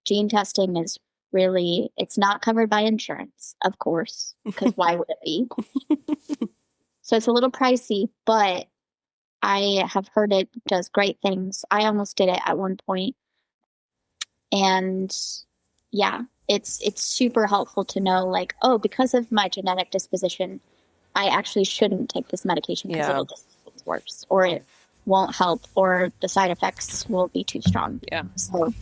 Gene testing is really, it's not covered by insurance, of course, because why would it be? So it's a little pricey, but I have heard it does great things. I almost did it at one point, and yeah, it's super helpful to know like, oh, because of my genetic disposition, I actually shouldn't take this medication because
Yeah.
it'll just make things worse, or it won't help, or the side effects will be too strong.
Yeah.
So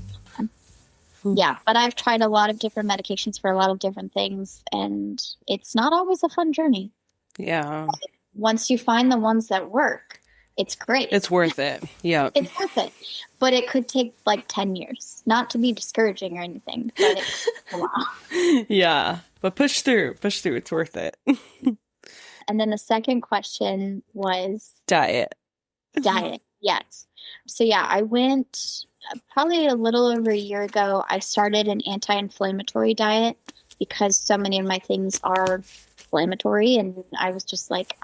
yeah, but I've tried a lot of different medications for a lot of different things, and it's not always a fun journey.
Yeah.
Once you find the ones that work, it's great.
It's worth it. Yeah.
It's worth it. But it could take like 10 years. Not to be discouraging or anything, but it could take a while.
Yeah. But push through. Push through. It's worth it.
And then the second question was
Diet.
diet. Yes. So yeah, I went probably a little over a year ago. I started an anti-inflammatory diet because so many of my things are inflammatory, and I was just like,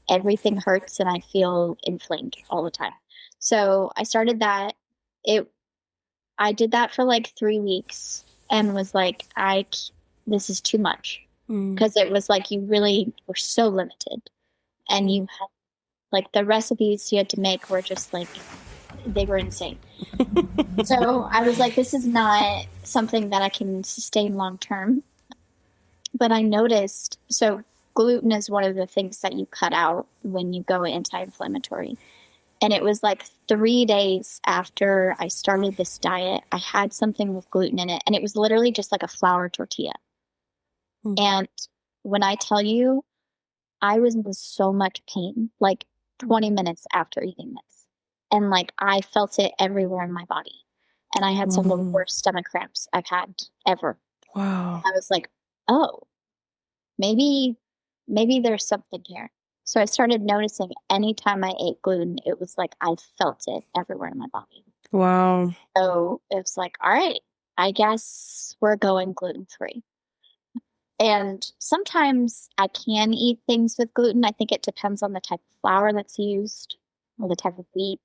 everything hurts and I feel inflamed all the time. So I started that. I did that for like 3 weeks and was like, this is too much, because it was like you really were so limited, and you had like the recipes you had to make were just like, they were insane. So I was like, this is not something that I can sustain long term. But I noticed, so gluten is one of the things that you cut out when you go anti-inflammatory. And it was like 3 days after I started this diet, I had something with gluten in it. And it was literally just like a flour tortilla. And when I tell you, I was in so much pain, like 20 minutes after eating this. And like I felt it everywhere in my body. And I had some of the worst stomach cramps I've had ever.
Wow.
I was like, oh, maybe there's something here. So I started noticing anytime I ate gluten, it was like I felt it everywhere in my body.
Wow.
So it was like, all right, I guess we're going gluten-free. And sometimes I can eat things with gluten. I think it depends on the type of flour that's used or the type of wheat.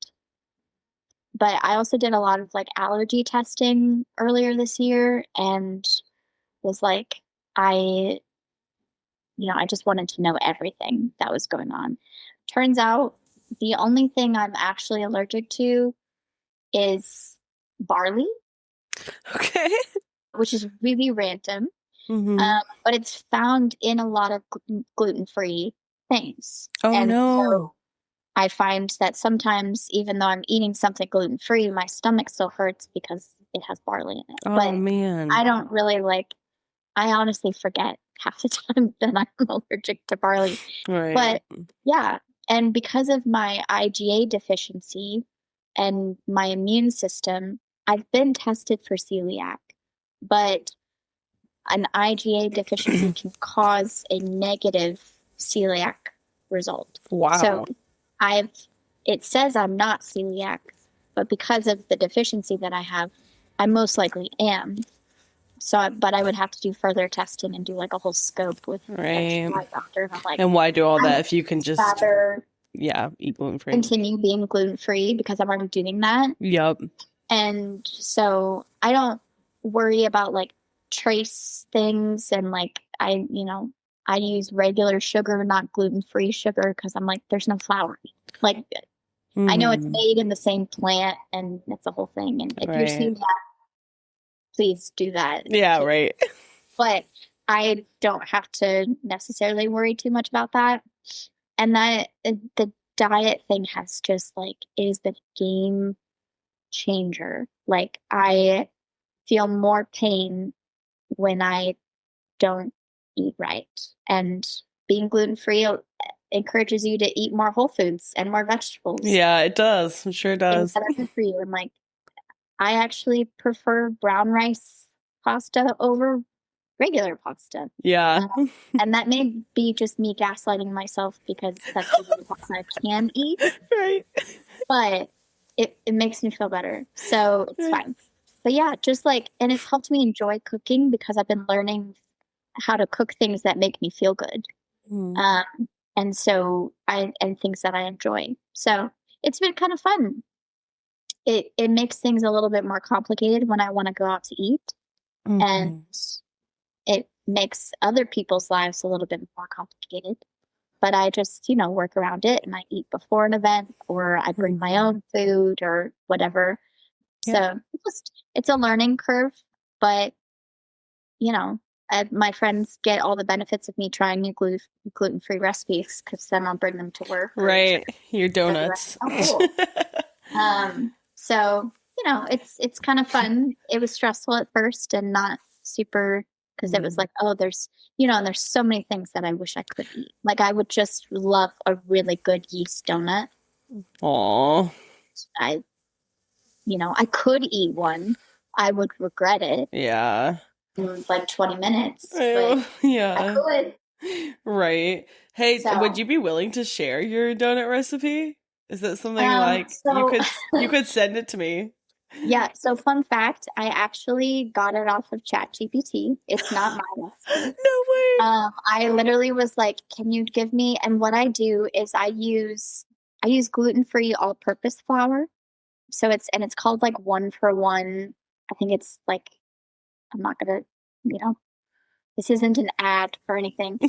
But I also did a lot of like allergy testing earlier this year, and was like, I just wanted to know everything that was going on. Turns out the only thing I'm actually allergic to is barley,
Okay.
which is really random.
Mm-hmm.
But it's found in a lot of gluten-free things.
Oh,
And
no.
so I find that sometimes, even though I'm eating something gluten-free, my stomach still hurts because it has barley in it.
Oh,
But
man.
I don't really I honestly forget half the time that I'm allergic to barley.
Right.
But yeah, and because of my IgA deficiency and my immune system, I've been tested for celiac, but an IgA deficiency can cause a negative celiac result.
Wow.
So it says I'm not celiac, but because of the deficiency that I have, I most likely am. So, but I would have to do further testing and do like a whole scope with
Right.
my doctor. And I'm like,
And why do all that
I'd
if you can just,
rather
eat gluten-free?
continue being gluten-free because I'm already doing that.
Yep.
And so I don't worry about like trace things, and like I use regular sugar, not gluten-free sugar, because I'm like, there's no flour. Like I know it's made in the same plant and it's a whole thing. And if you're seeing that, please do that.
Yeah, right.
But I don't have to necessarily worry too much about that. And that the diet thing has just like is the game changer. Like I feel more pain when I don't eat right. And being gluten-free encourages you to eat more whole foods and more vegetables.
Yeah, it does. It sure does.
Things that are good for you. And like I actually prefer brown rice pasta over regular pasta.
Yeah.
And that may be just me gaslighting myself because that's the only pasta I can eat.
Right.
But it makes me feel better. So it's fine. But yeah, just like, and it's helped me enjoy cooking because I've been learning how to cook things that make me feel good. And so and things that I enjoy. So it's been kind of fun. It makes things a little bit more complicated when I want to go out to eat. And it makes other people's lives a little bit more complicated. But I just, work around it, and I eat before an event, or I bring my own food or whatever. Yeah. So it's a learning curve, but my friends get all the benefits of me trying new gluten-free recipes because then I'll bring them to work.
Right. Your donuts.
Oh, cool. So, it's kind of fun. It was stressful at first and not super because it was like, oh, there's, and there's so many things that I wish I could eat. Like I would just love a really good yeast donut.
Aw.
I, I could eat one. I would regret it
Yeah.
in like 20 minutes, but
Oh,
I
yeah.
could.
Right. Hey, would
So,
you be willing to share your donut recipe? Is that something like you
so
could send it to me?
yeah, so fun fact, I actually got it off of ChatGPT. It's not my recipe.
No way.
I literally was like, can you give me, and what I do is I use gluten-free all-purpose flour. So it's called like 1 for 1. I think it's like, I'm not gonna, you know, this isn't an ad or anything.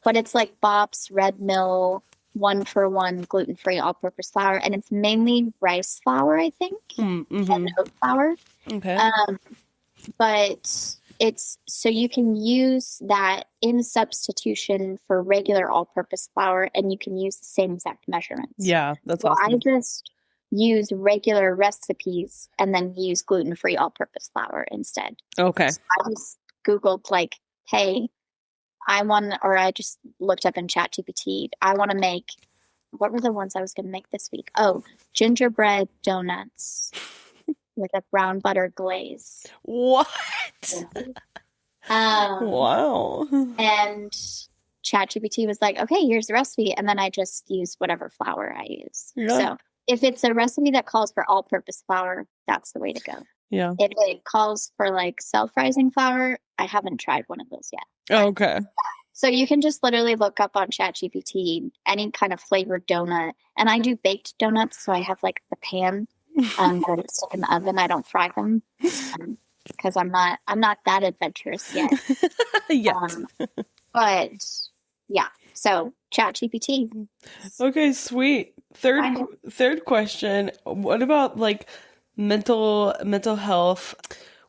But it's like Bob's Red Mill 1 for 1 gluten-free all-purpose flour, and it's mainly rice flour, I think, and
Mm-hmm.
oat flour.
Okay.
Um, but it's so you can use that in substitution for regular all-purpose flour, and you can use the same exact measurements.
Yeah, that's
Well, I
awesome.
just use regular recipes and then use gluten-free all-purpose flour instead.
Okay.
So I just Googled like, hey, I just looked up in ChatGPT. I want to make, what were the ones I was going to make this week? Oh, gingerbread donuts with a brown butter glaze.
What?
Fancy. Um,
Wow.
and ChatGPT was like, okay, here's the recipe. And then I just use whatever flour I use.
Yeah.
So if it's a recipe that calls for all purpose flour, that's the way to go.
Yeah.
If it calls for like self-rising flour, I haven't tried one of those yet. But
Okay.
so you can just literally look up on ChatGPT any kind of flavored donut. And I do baked donuts, so I have like the pan that I stick in the oven. I don't fry them because I'm not that adventurous yet.
Yet.
Um, but yeah, so ChatGPT.
Okay, sweet. Third
Kind of.
third question. What about like mental health?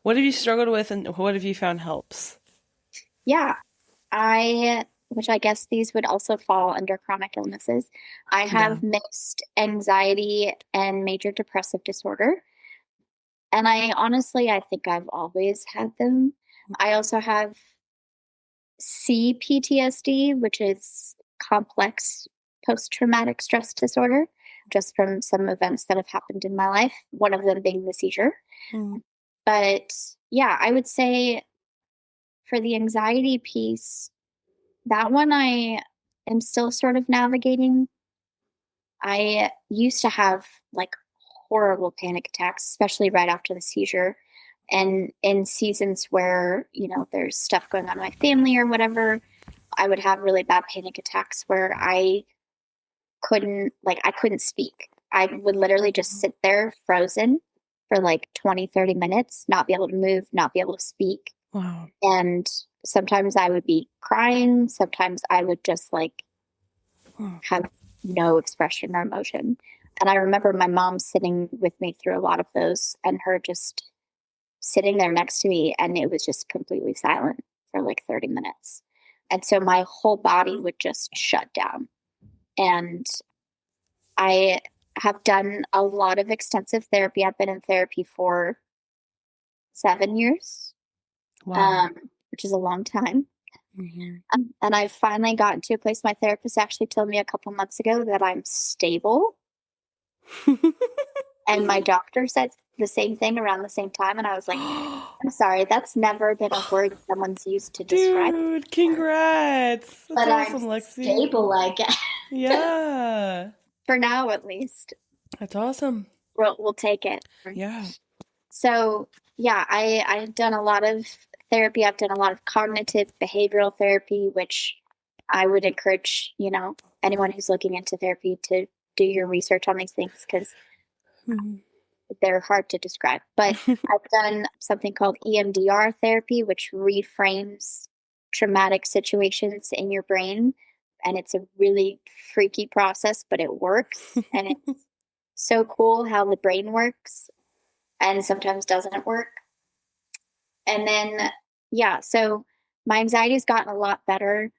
What have you struggled with and what have you found helps?
Yeah, which I guess these would also fall under chronic illnesses. I
Yeah.
have mixed anxiety and major depressive disorder. And I think I've always had them. I also have CPTSD, which is complex post-traumatic stress disorder, just from some events that have happened in my life, one of them being the seizure.
Mm.
But yeah, I would say for the anxiety piece, that one I am still sort of navigating. I used to have like horrible panic attacks, especially right after the seizure. And in seasons where, there's stuff going on in my family or whatever, I would have really bad panic attacks where I couldn't speak. I would literally just sit there frozen for like 20, 30 minutes, not be able to move, not be able to speak.
Wow.
And sometimes I would be crying. Sometimes I would just like have no expression or emotion. And I remember my mom sitting with me through a lot of those and her just sitting there next to me, and it was just completely silent for like 30 minutes. And so my whole body would just shut down. And I have done a lot of extensive therapy. I've been in therapy for 7 years,
Wow.
which is a long time.
Mhm.
And I've finally gotten to a place my therapist actually told me a couple months ago that I'm stable. And my doctor said the same thing around the same time. And I was like, I'm sorry, that's never been a word someone's used to describe.
Dude, congrats. That's
But I'm
awesome, Lexi.
stable, I guess,
Yeah.
for now at least.
That's awesome.
We'll take it.
Yeah.
So yeah, I've done a lot of therapy. I've done a lot of cognitive behavioral therapy, which I would encourage, anyone who's looking into therapy to do your research on these things because
Mhm.
they're hard to describe. But I've done something called EMDR therapy, which reframes traumatic situations in your brain. And it's a really freaky process, but it works. And it's so cool how the brain works and sometimes doesn't work. And then, yeah, so my anxiety's gotten a lot better.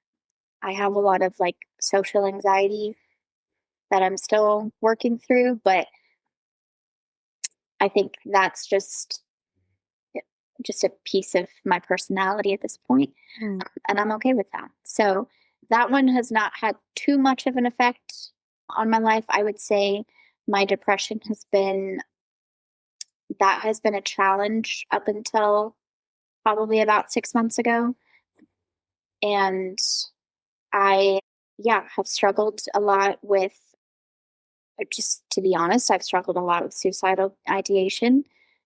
I have a lot of like social anxiety that I'm still working through, but I think that's just just a piece of my personality at this point,
Mm.
and I'm okay with that. So that one has not had too much of an effect on my life. I would say my depression has been a challenge up until probably about 6 months ago. And I, yeah, have struggled a lot with, just to be honest, I've struggled a lot with suicidal ideation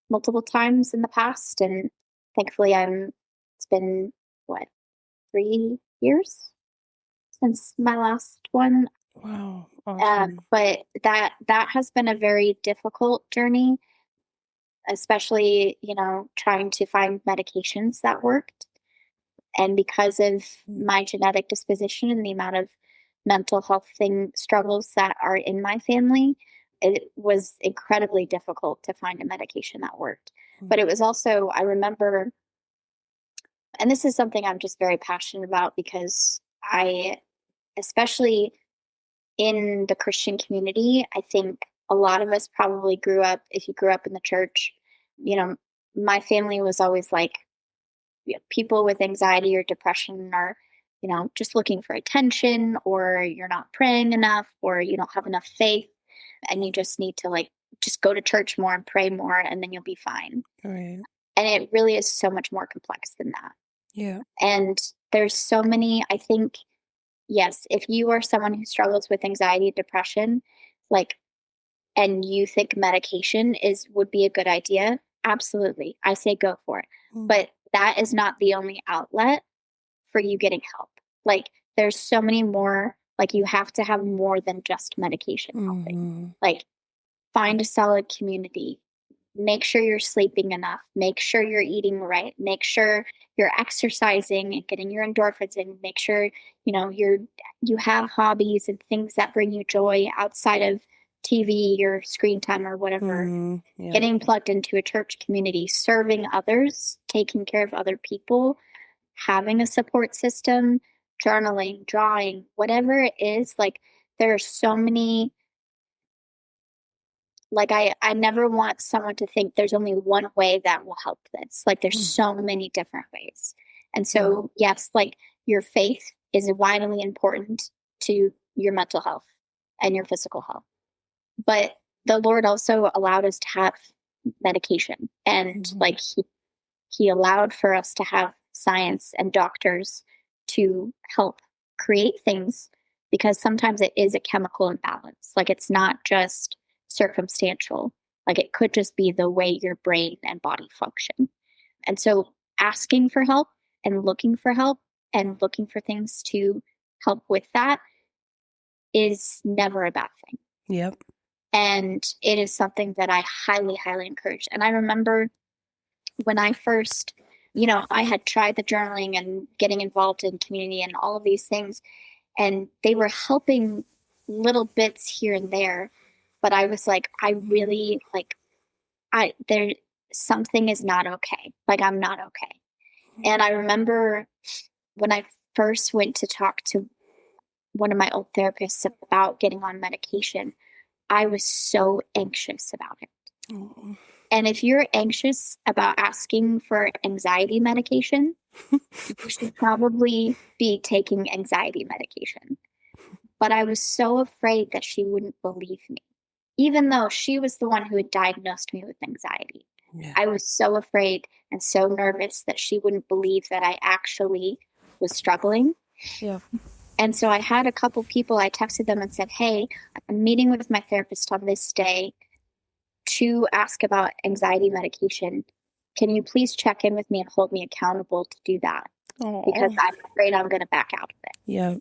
multiple times in the past. And thankfully, it's been what, 3 years since my last one.
Wow, awesome.
But that has been a very difficult journey, especially, trying to find medications that worked. And because of
Mm.
my genetic disposition and the amount of mental health struggles that are in my family, it was incredibly difficult to find a medication that worked.
Mm.
But it was also, I remember, and this is something I'm just very passionate about because especially in the Christian community, I think a lot of us probably if you grew up in the church, you know, my family was always like, people with anxiety or depression are, just looking for attention, or you're not praying enough, or you don't have enough faith, and you just need to like just go to church more and pray more, and then you'll be fine.
All right.
And it really is so much more complex than that.
Yeah.
And there's so many, I think, yes, if you are someone who struggles with anxiety, depression, like, and you think medication would be a good idea, absolutely. I say go for it.
Mm.
But that is not the only outlet for you getting help. Like, there's so many more, like, you have to have more than just medication helping.
Hmm.
Like, find a solid community. Make sure you're sleeping enough. Make sure you're eating right. Make sure you're exercising and getting your endorphins in. Make sure, you have hobbies and things that bring you joy outside of TV or screen time or whatever.
Hmm. Yeah.
Getting plugged into a church community, serving others, taking care of other people, having a support system, journaling, drawing, whatever it is. Like, there are so many, like, I never want someone to think there's only one way that will help this. Like, there's
Mm.
so many different ways. And
Yeah.
so, yes, like, your faith is vitally important to your mental health and your physical health. But the Lord also allowed us to have medication, and
Hmm.
like, he allowed for us to have science and doctors to help create things, because sometimes it is a chemical imbalance. Like, it's not just circumstantial. Like, it could just be the way your brain and body function. And so asking for help and looking for help and looking for things to help with that is never a bad thing.
Yep.
And it is something that I highly, highly encourage. And I remember when I first, I had tried the journaling and getting involved in community and all of these things, and they were helping little bits here and there. But I was like, I really like, there, something is not okay. Like, I'm not okay. And I remember when I first went to talk to one of my old therapists about getting on medication, I was so anxious about it.
Oh.
And if you're anxious about asking for anxiety medication, you should probably be taking anxiety medication. But I was so afraid that she wouldn't believe me, even though she was the one who had diagnosed me with anxiety.
Yeah.
I was so afraid and so nervous that she wouldn't believe that I actually was struggling.
Yeah.
And so I had a couple people, I texted them and said, hey, I'm meeting with my therapist on this day to ask about anxiety medication. Can you please check in with me and hold me accountable to do that? Because
Oh.
I'm afraid I'm going to back out of it.
Yeah.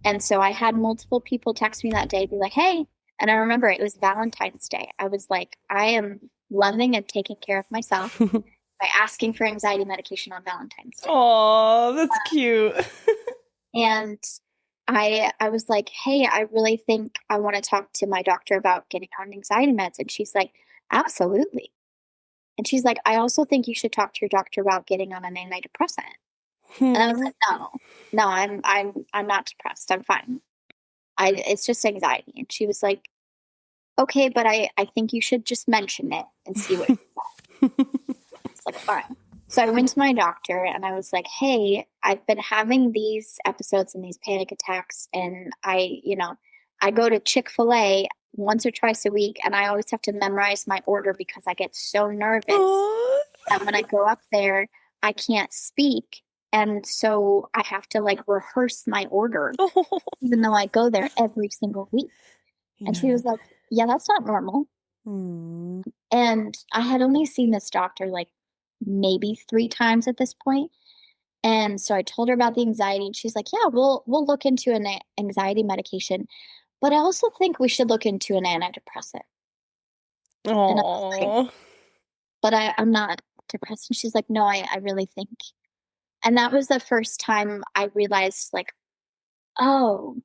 And so I had multiple people text me that day, be like, hey. And I remember it was Valentine's Day. I was like, I am loving and taking care of myself by asking for anxiety medication on Valentine's Day.
Oh, that's cute.
And I was like, hey, I really think I want to talk to my doctor about getting on anxiety meds. And she's like, absolutely. And she's like, I also think you should talk to your doctor about getting on an antidepressant. And I was
Hmm.
like, no, I'm not depressed. I'm fine. It's just anxiety. And she was like, okay, but I think you should just mention it and see what it's like. Fine. So I went to my doctor and I was like, hey, I've been having these episodes and these panic attacks. And I go to Chick-fil-A once or twice a week and I always have to memorize my order because I get so nervous
Aw.
that when I go up there, I can't speak. And so I have to like rehearse my order,
Oh.
even though I go there every single week. And she
Yeah.
was like, yeah, that's not normal.
Mm.
And I had only seen this doctor like maybe 3 times at this point. And so I told her about the anxiety, and she's like, "Yeah, we'll look into an anxiety medication, but I also think we should look into an antidepressant." And I was like,
Aw.
"But I'm not depressed." And she's like, "No, I really think." And that was the first time I realized, like, oh,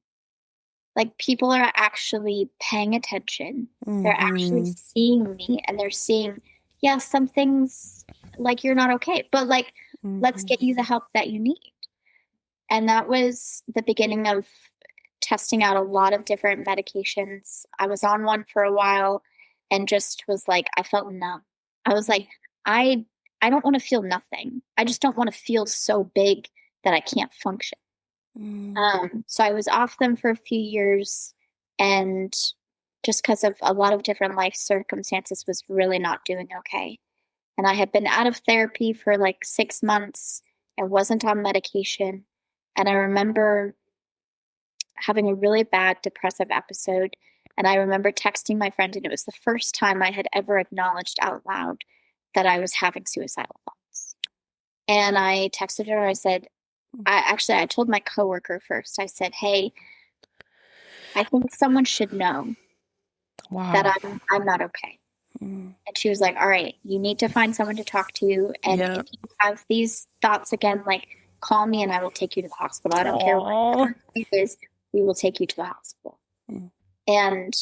like people are actually paying attention. They're actually
Mm-hmm.
seeing me, and they're seeing, yeah, some things like you're not okay, but like, let's
Mm-hmm.
get you the help that you need. And that was the beginning of testing out a lot of different medications. I was on one for a while and just was like, I felt numb. I was like, I I don't want to feel nothing. I just don't want to feel so big that I can't function.
Mm.
So I was off them for a few years and just because of a lot of different life circumstances was really not doing okay. And I had been out of therapy for like 6 months. I wasn't on medication. And I remember having a really bad depressive episode. And I remember texting my friend, and it was the first time I had ever acknowledged out loud that I was having suicidal thoughts. And I texted her, I said, I told my coworker first. I said, hey, I think someone should know that
Wow.
I'm not okay.
Mm.
And she was like, all right, you need to find someone to talk to. And
Yeah.
if you have these thoughts again, like call me and I will take you to the hospital. I don't care what
Aw.
it is, we will take you to the hospital.
Mm.
And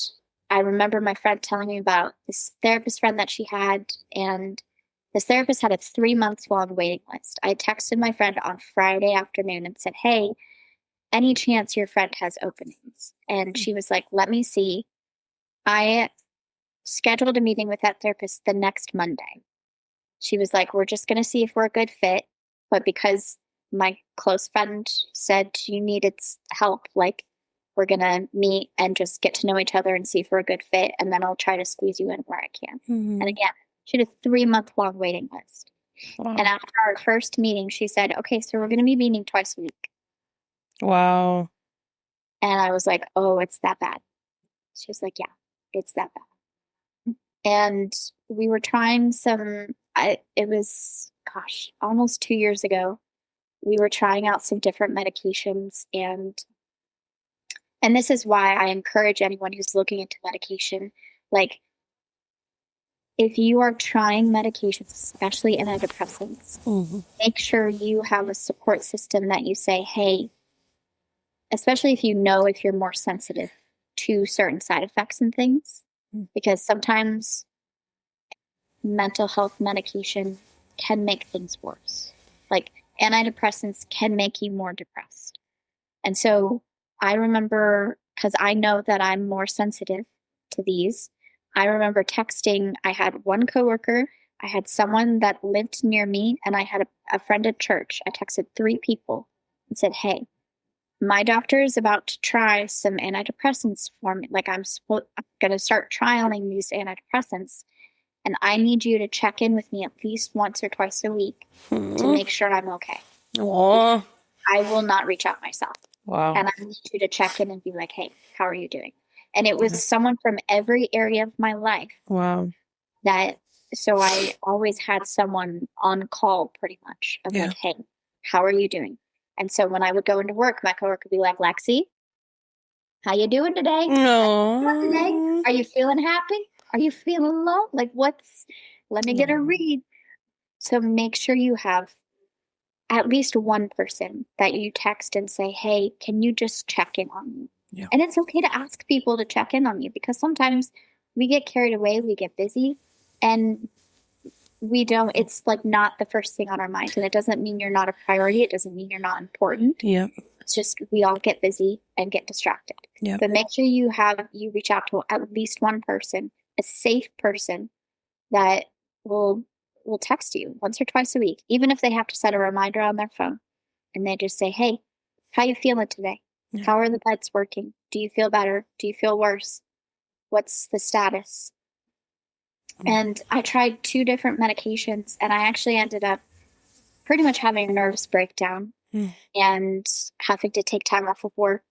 I remember my friend telling me about this therapist friend that she had, and this therapist had a 3 month long waiting list. I texted my friend on Friday afternoon and said, hey, any chance your friend has openings? And she was like, let me see. I scheduled a meeting with that therapist the next Monday. She was like, we're just going to see if we're a good fit. But because my close friend said you needed help, like, we're going to meet and just get to know each other and see if we're a good fit. And then I'll try to squeeze you in where I can. And
Mm.
again, she had a 3 month long waiting list. And
Wow.
after our first meeting, she said, okay, so we're going to be meeting twice a week.
Wow.
And I was like, oh, it's that bad. She was like, yeah, it's that bad. And we were trying it was, gosh, almost 2 years ago. We were trying out some different medications, and this is why I encourage anyone who's looking into medication, like if you are trying medications, especially antidepressants,
Mm-hmm.
make sure you have a support system that you say, hey, especially if you know if you're more sensitive to certain side effects and things, because sometimes mental health medication can make things worse. Like antidepressants can make you more depressed. And so I remember, because I know that I'm more sensitive to these, I remember texting. I had one coworker, I had someone that lived near me, and I had a friend at church. I texted 3 people and said, hey, my doctor is about to try some antidepressants for me. Like I'm going to start trialing these antidepressants. And I need you to check in with me at least once or twice a week to
Mm.
make sure I'm okay.
Aw.
I will not reach out myself.
Wow.
And I need you to check in and be like, hey, how are you doing? And it was someone from every area of my life
Wow.
that, so I always had someone on call pretty much of
Yeah.
like, hey, how are you doing? And so when I would go into work, my coworker would be like, Lexi, how you doing today? How you doing today?
No.
Are you feeling happy? Are you feeling low? Like let me get a read. So make sure you have at least one person that you text and say, hey, can you just check in on me?
Yeah.
And it's okay to ask people to check in on you because sometimes we get carried away, we get busy, and we don't, it's like not the first thing on our mind. And it doesn't mean you're not a priority. It doesn't mean you're not important.
Yep.
It's just we all get busy and get distracted.
Yep.
But make sure you reach out to at least one person, a safe person that will will text you once or twice a week, even if they have to set a reminder on their phone. And they just say, hey, how you feeling today?
Yeah.
How are the meds working? Do you feel better? Do you feel worse? What's the status? And I tried 2 different medications, and I actually ended up pretty much having a nervous breakdown
Mm.
and having to take time off of work.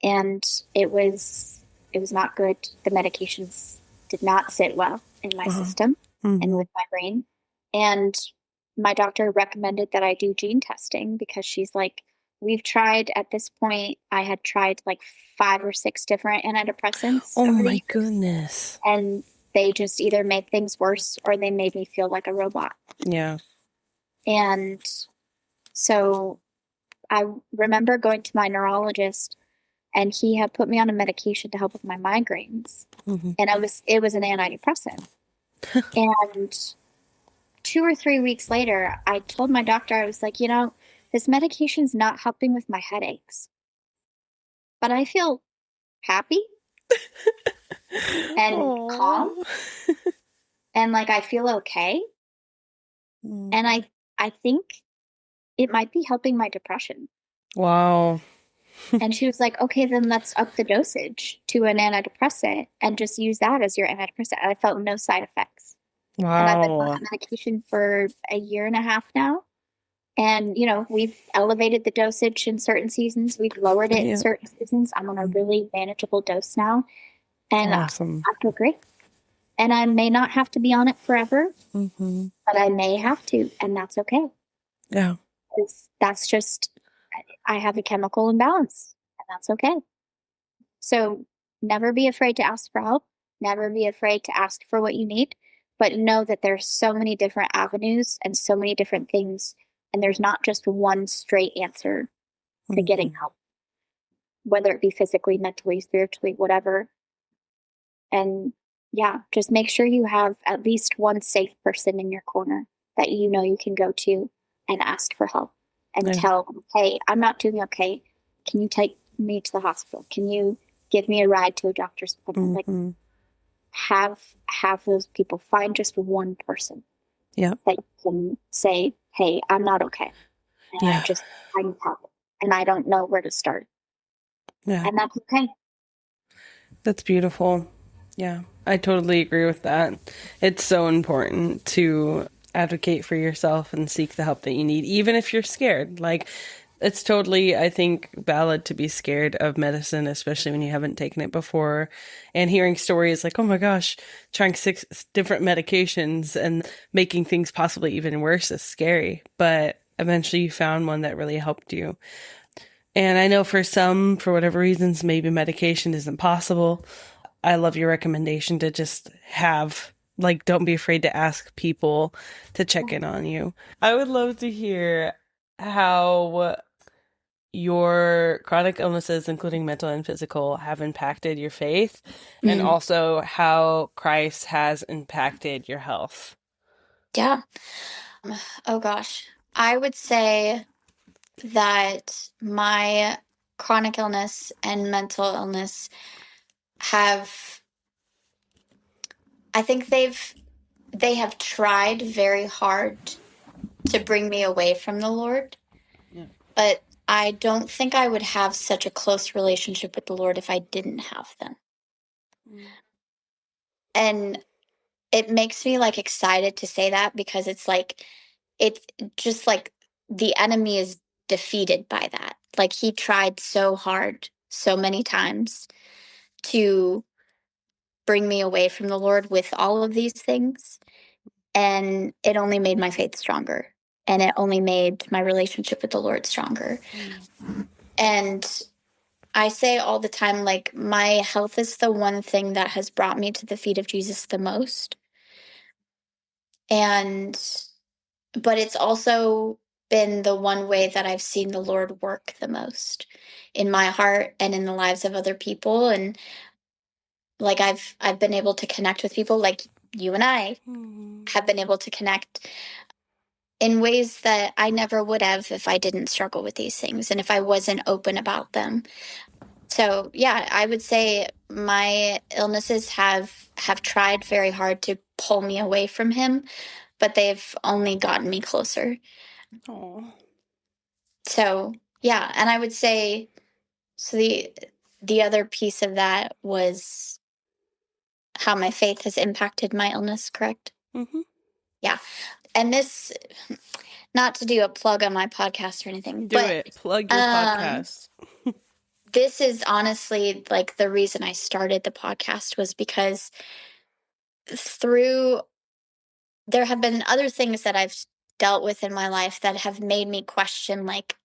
And it was not good. The medications did not sit well in my
Uh-huh.
system and
Mhm.
with my brain. And my doctor recommended that I do gene testing because she's like, we've tried at this point, I had tried like 5 or 6 different antidepressants
Oh
over the
my
years,
goodness.
and they just either made things worse or they made me feel like a robot.
Yeah.
And so I remember going to my neurologist, and he had put me on a medication to help with my migraines.
Hmm.
And it was an antidepressant. And 2 or 3 weeks later, I told my doctor, I was like, this medication's not helping with my headaches, but I feel happy and calm,
Oh.
and like I feel okay. And I think it might be helping my depression.
Wow.
And she was like, okay, then let's up the dosage to an antidepressant and just use that as your antidepressant. And I felt no side effects. And I've been on
Wow.
that medication for a year and a half now. And, we've elevated the dosage in certain seasons. We've lowered it in
Yeah.
certain seasons. I'm on a really manageable dose now. And I
Awesome.
feel great. And I may not have to be on it forever,
Hmm.
but I may have to. And that's okay.
Yeah.
That's just, I have a chemical imbalance. And that's okay. So never be afraid to ask for help. Never be afraid to ask for what you need. But know that there's so many different avenues and so many different things. And there's not just one straight answer to getting
Hmm.
help, whether it be physically, mentally, spiritually, whatever. And yeah, just make sure you have at least one safe person in your corner that you can go to and ask for help and
Yeah.
tell them, hey, I'm not doing okay. Can you take me to the hospital? Can you give me a ride to a doctor's appointment? Like,
Hmm.
have those people. Find just one person
Yeah.
that you can say, hey, I'm not okay. And
Yeah.
I need help. And I don't know where to start.
Yeah.
And that's okay.
That's beautiful. Yeah, I totally agree with that. It's so important to advocate for yourself and seek the help that you need, even if you're scared. Like, it's totally, I think, valid to be scared of medicine, especially when you haven't taken it before. And hearing stories like, oh my gosh, trying 6 different medications and making things possibly even worse is scary. But eventually you found one that really helped you. And I know for some, for whatever reasons, maybe medication isn't possible. I love your recommendation to just have, like, don't be afraid to ask people to check in on you. I would love to hear how your chronic illnesses, including mental and physical, have impacted your faith, and
Mm,
also how Christ has impacted your health.
yeah. Oh gosh. I would say that my chronic illness and mental illness have, I think they have tried very hard to bring me away from the Lord,
Yeah.
but I don't think I would have such a close relationship with the Lord if I didn't have them. And it makes me like excited to say that because it's just like the enemy is defeated by that. Like he tried so hard, so many times to bring me away from the Lord with all of these things. And it only made my faith stronger. And it only made my relationship with the Lord stronger. And I say all the time, like, my health is the one thing that has brought me to the feet of Jesus the most. And, but it's also been the one way that I've seen the Lord work the most in my heart and in the lives of other people. And like, I've been able to connect with people like you and I
Mhm.
have been able to connect in ways that I never would have if I didn't struggle with these things and if I wasn't open about them. So, yeah, I would say my illnesses have tried very hard to pull me away from him, but they've only gotten me closer.
Oh.
So, yeah, and I would say so the other piece of that was how my faith has impacted my illness, correct?
Mm-hmm.
Yeah. And this, not to do a plug on my podcast or anything,
Do
but
it. Plug your
um
podcast.
this is honestly like the reason I started the podcast was because through there have been other things that I've dealt with in my life that have made me question like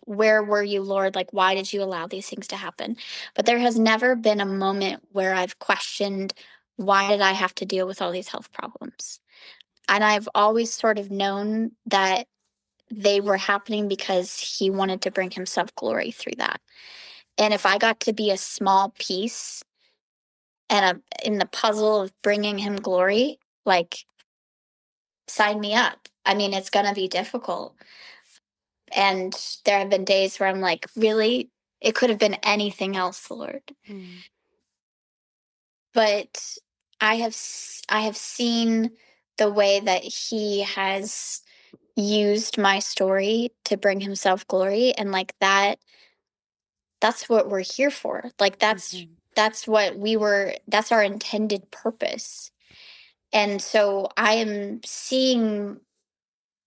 where were you, Lord? Like, why did you allow these things to happen? But there has never been a moment where I've questioned, why did I have to deal with all these health problems? And I've always sort of known that they were happening because he wanted to bring himself glory through that. And if I got to be a small piece in the puzzle of bringing him glory, like, sign me up. I mean, it's going to be difficult. And there have been days where I'm like, really? It could have been anything else, Lord.
Mm.
But I have seen the way that he has used my story to bring himself glory, and like that's what we're here for. Like
Mm-hmm.
that's what that's our intended purpose. And so I am seeing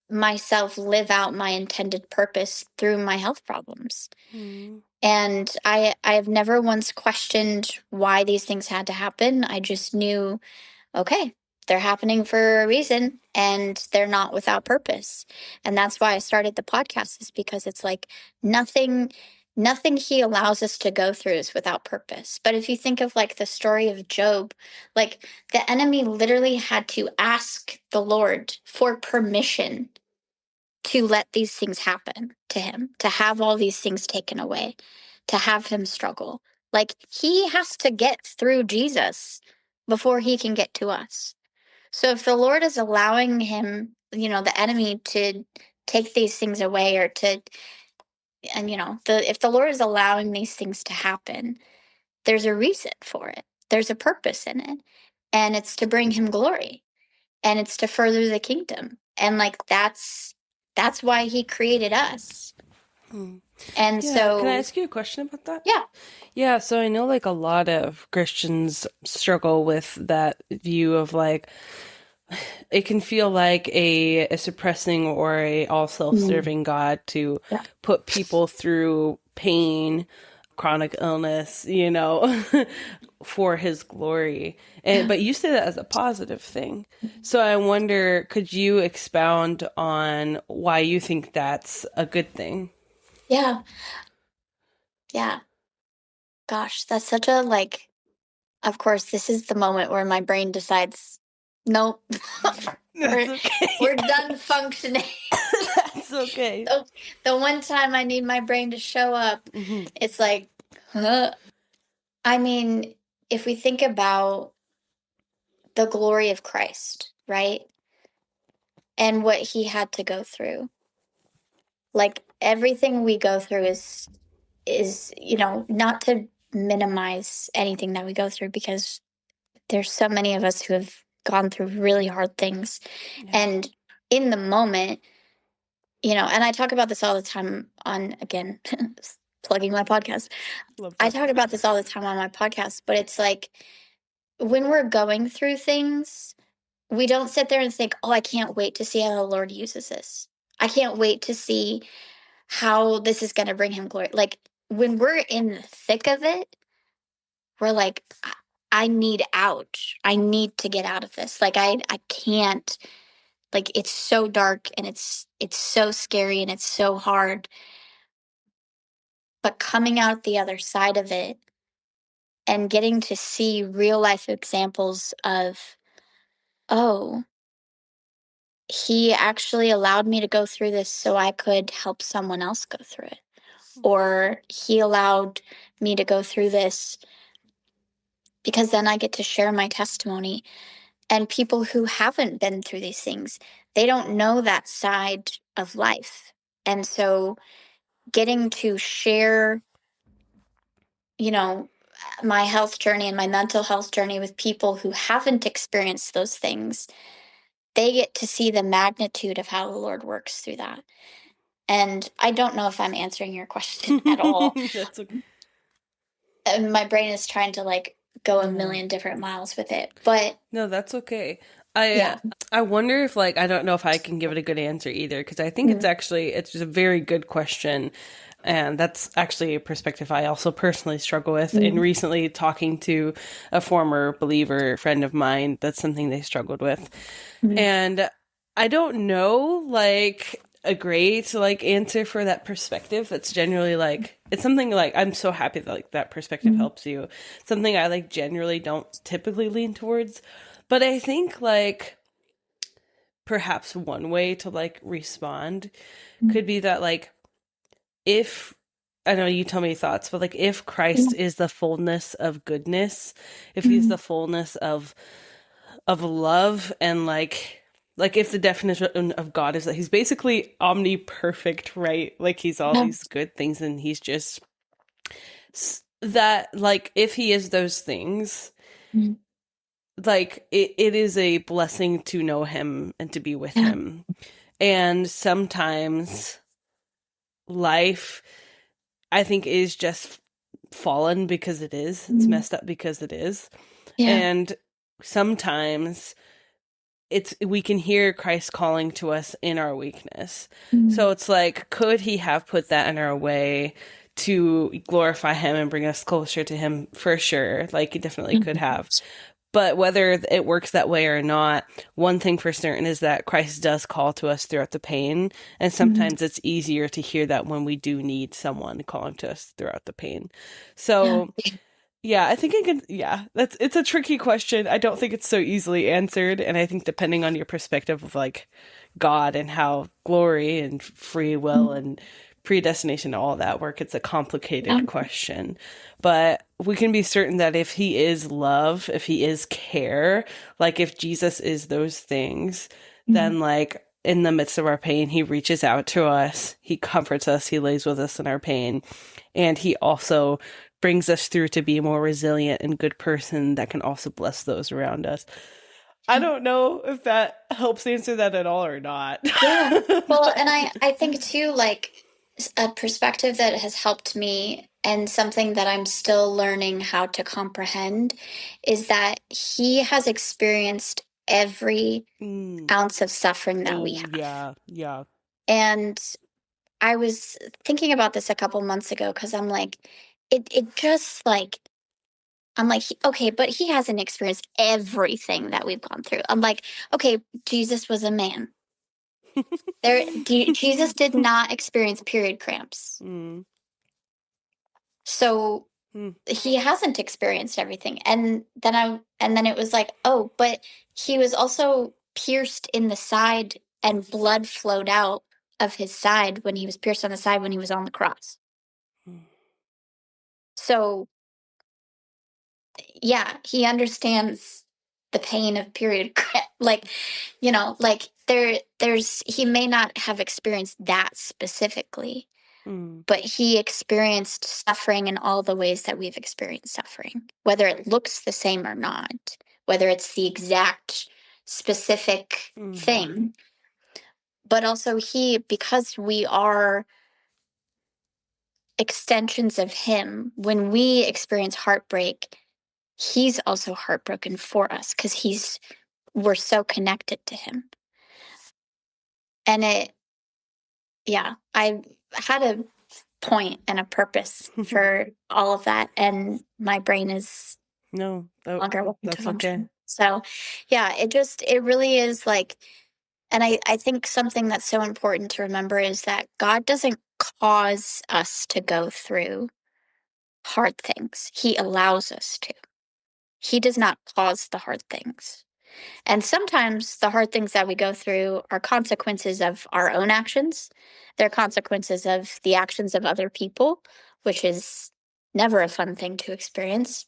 myself live out my intended purpose through my health problems.
Mm.
And I have never once questioned why these things had to happen. I just knew, okay, they're happening for a reason and they're not without purpose. And that's why I started the podcast, is because it's like nothing nothing he allows us to go through is without purpose. But if you think of like the story of Job, like the enemy literally had to ask the Lord for permission to let these things happen to him, to have all these things taken away, to have him struggle. Like he has to get through Jesus before he can get to us. So if the Lord is allowing him, the enemy to take these things away or to, and if the Lord is allowing these things to happen, there's a reason for it. There's a purpose in it. And it's to bring him glory, and it's to further the kingdom. And like that's why he created us.
Mm.
And
Yeah, can I
so,
ask you a question about that?
yeah.
Yeah, so I know like a lot of Christians struggle with that view of like it can feel like a suppressing or a all
Mm,
self-serving God to
yeah.
put people through pain, chronic illness, for his glory. And
Yeah.
but you say that as a positive thing. So I wonder, could you expound on why you think that's a good thing?
Yeah. Yeah. Gosh, that's such a like, of course, this is the moment where my brain decides, nope,
That's
we're
okay.
we're done functioning.
That's okay.
So the one time I need my brain to show up,
Hmm.
it's like, huh? I mean, if we think about the glory of Christ, right? And what he had to go through. Like everything we go through is, not to minimize anything that we go through, because there's so many of us who have gone through really hard things.
Yeah,
And in the moment, and I talk about this all the time on, again, plugging my podcast.
love
I
that.
talk about this all the time on my podcast, but it's like when we're going through things, we don't sit there and think, oh, I can't wait to see how the Lord uses this. I can't wait to see how this is going to bring him glory. Like when we're in the thick of it, we're like, I need out. I need to get out of this. Like I can't, like it's so dark and it's so scary and it's so hard. But coming out the other side of it and getting to see real life examples of, oh, he actually allowed me to go through this so I could help someone else go through it. Or he allowed me to go through this because then I get to share my testimony. And people who haven't been through these things, they don't know that side of life. And so getting to share, you know, my health journey and my mental health journey with people who haven't experienced those things, they get to see the magnitude of how the Lord works through that. And I don't know if I'm answering your question at all.
That's okay.
And my brain is trying to like go a
Yeah.
million different miles with it. But
No, that's okay. I
yeah.
I wonder if like I don't know if I can give it a good answer either because I think
Mm,
it's just a very good question. And that's actually a perspective I also personally struggle with. And
mm,
recently talking to a former believer friend of mine, that's something they struggled with.
mm,
And I don't know like a great like answer for that perspective. That's generally like it's something like I'm so happy that like that perspective
mm,
helps you. Something I like generally don't typically lean towards. But I think like perhaps one way to like respond
mm,
could be that like if I know you tell me thoughts, but like if
yeah,
Christ is the fullness of goodness, if he's
mm,
the fullness of love and like if the definition of God is that he's basically omniperfect, right? Like he's all
yeah,
these good things and he's just that like if he is those things,
mm,
like it is a blessing to know him and to be with
yeah,
him. And sometimes life I think is just fallen because it is. It's
mm,
messed up because it is.
yeah,
And sometimes it's we can hear Christ calling to us in our weakness.
mm,
So it's like could he have put that in our way to glorify him and bring us closer to him for sure. Like he definitely could
mm,
have. But whether it works that way or not, one thing for certain is that Christ does call to us throughout the pain. And
mm,
sometimes it's easier to hear that when we do need someone calling to us throughout the pain.
yeah,
So, yeah, I think I can, yeah, it's a tricky question. I don't think it's so easily answered. And I think depending on your perspective of like God and how glory and free will
mm,
and predestination, all that work, it's a
yeah,
complicated question. But we can be certain that if he is love, if he is care, like if Jesus is those things,
mm,
then like in the midst of our pain, he reaches out to us, he comforts us, he lays with us in our pain, and he also brings us through to be a more resilient and good person that can also bless those around us. I
yeah.
don't know if that helps answer that at all or not.
Yeah. Well, and
But
I think too, like a perspective that has helped me and something that I'm still learning how to comprehend is that he has experienced every
mm,
ounce of suffering that we
oh
have.
yeah, yeah.
And I was thinking about this a couple months ago because I'm like, it just like I'm like, okay, but he hasn't experienced everything that we've gone through. I'm like, okay, Jesus was a man. Jesus did not experience period cramps.
mm,
So
mm,
he hasn't experienced everything. And then it was like, oh, but he was also pierced in the side and blood flowed out of his side when he was pierced on the side when he was on the cross.
mm,
So yeah, he understands the pain of period like, like there's he may not have experienced that specifically,
mm,
but he experienced suffering in all the ways that we've experienced suffering, whether it looks the same or not, whether it's the exact specific
mhm,
thing. But also, because we are extensions of him, when we experience heartbreak, he's also heartbroken for us because we're so connected to him. And yeah, I had a point and a purpose for all of that. And my brain is
no,
longer looking to
that's okay.
function. So yeah, it really is like, and I think something that's so important to remember is that God doesn't cause us to go through hard things. He allows us to. He does not cause the hard things. And sometimes the hard things that we go through are consequences of our own actions. They're consequences of the actions of other people, which is never a fun thing to experience.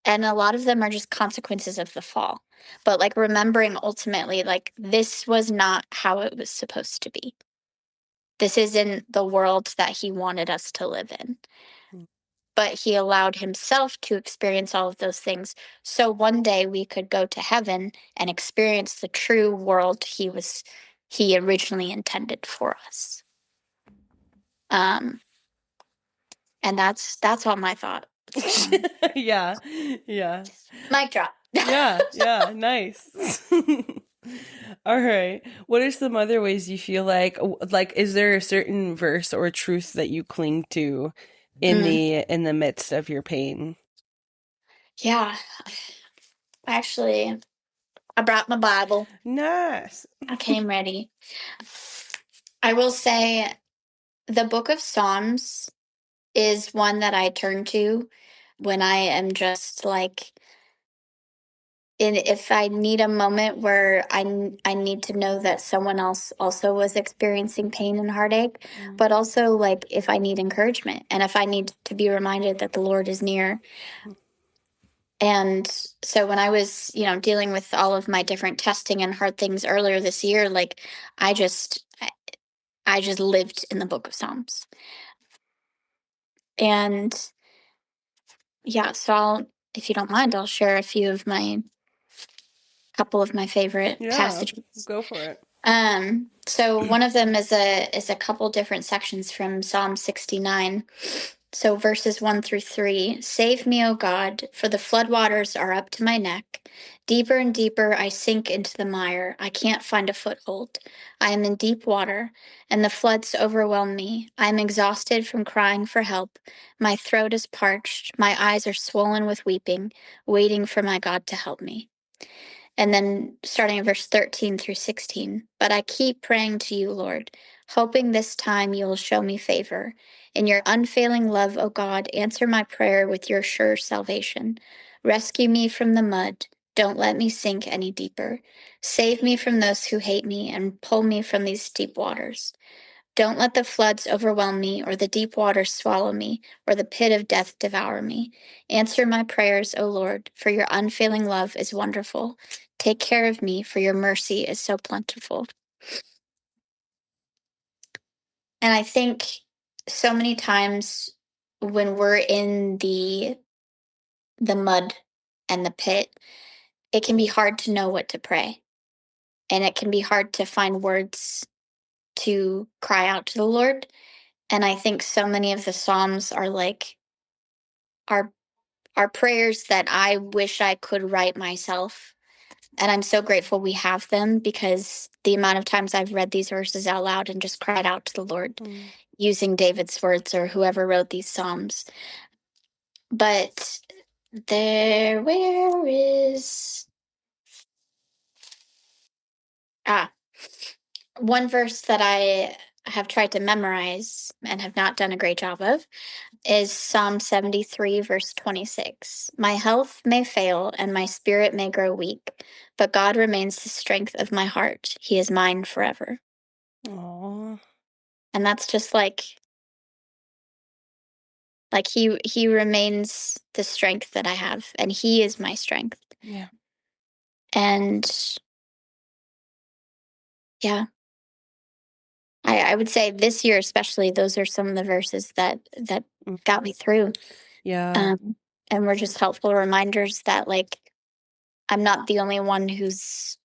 And a lot of them are just consequences of the fall. But like remembering ultimately, like this was not how it was supposed to be. This isn't the world that he wanted us to live in. but he allowed himself to experience all of those things. So one day we could go to heaven and experience the true world he originally intended for us. Um, and that's all my thoughts on.
Yeah. Yeah.
Mic drop.
Yeah. Yeah. Nice. All right. What are some other ways you feel like is there a certain verse or truth that you cling to
Mm,
in the midst of your pain?
yeah, actually, I brought my Bible.
Nice.
I came ready. I will say the book of Psalms is one that I turn to when I am just like in if I need a moment where I need to know that someone else also was experiencing pain and heartache,
Mm.
but also like if I need encouragement and if I need to be reminded that the Lord is near. And so when I was, dealing with all of my different testing and hard things earlier this year, like I just I just lived in the book of Psalms. And yeah, so if you don't mind, I'll share a few of my couple of my favorite
Yeah.
passages.
Go for it.
So one of them is a couple different sections from Psalm 69. So verses 1 through 3. Save me, O God, for the floodwaters are up to my neck. Deeper and deeper I sink into the mire. I can't find a foothold. I am in deep water, and the floods overwhelm me. I am exhausted from crying for help. My throat is parched. My eyes are swollen with weeping, waiting for my God to help me. And then starting at verse 13 through 16. But I keep praying to you, Lord, hoping this time you will show me favor. In your unfailing love, O God, answer my prayer with your sure salvation. Rescue me from the mud. Don't let me sink any deeper. Save me from those who hate me and pull me from these deep waters. Don't let the floods overwhelm me, or the deep waters swallow me, or the pit of death devour me. Answer my prayers, O Lord, for your unfailing love is wonderful. Take care of me, for your mercy is so plentiful. And I think so many times when we're in the mud and the pit, it can be hard to know what to pray. And it can be hard to find words to cry out to the Lord. And I think so many of the Psalms are like our are prayers that I wish I could write myself. And I'm so grateful we have them because the amount of times I've read these verses out loud and just cried out to the Lord
Mm.
using David's words or whoever wrote these Psalms. But where is, ah, one verse that I have tried to memorize and have not done a great job of is Psalm 73, verse 26. My health may fail and my spirit may grow weak, but God remains the strength of my heart. He is mine forever.
Aw.
And that's just like he remains the strength that I have, and he is my strength.
Yeah.
And yeah, I would say this year especially, those are some of the verses that
Mm.
got me through.
Yeah.
Um, and were just helpful reminders that like I'm not the only one who's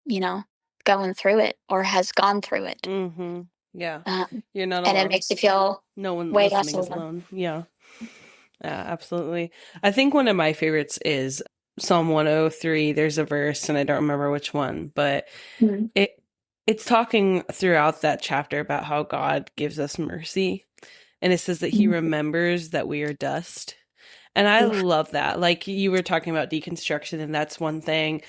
you know, going through it or has gone through it.
Mm-hmm. Yeah.
Um,
You're not
and it
alone.
makes you feel
No one
way less
listening is
alone.
alone. Yeah. Yeah, absolutely. I think one of my favorites is Psalm 103. There's a verse, and I don't remember which one, but
Mm,
it it's talking throughout that chapter about how God gives us mercy. And it says that he
mm,
remembers that we are dust. And I
oof,
love that. Like you were talking about deconstruction, and that's one thing.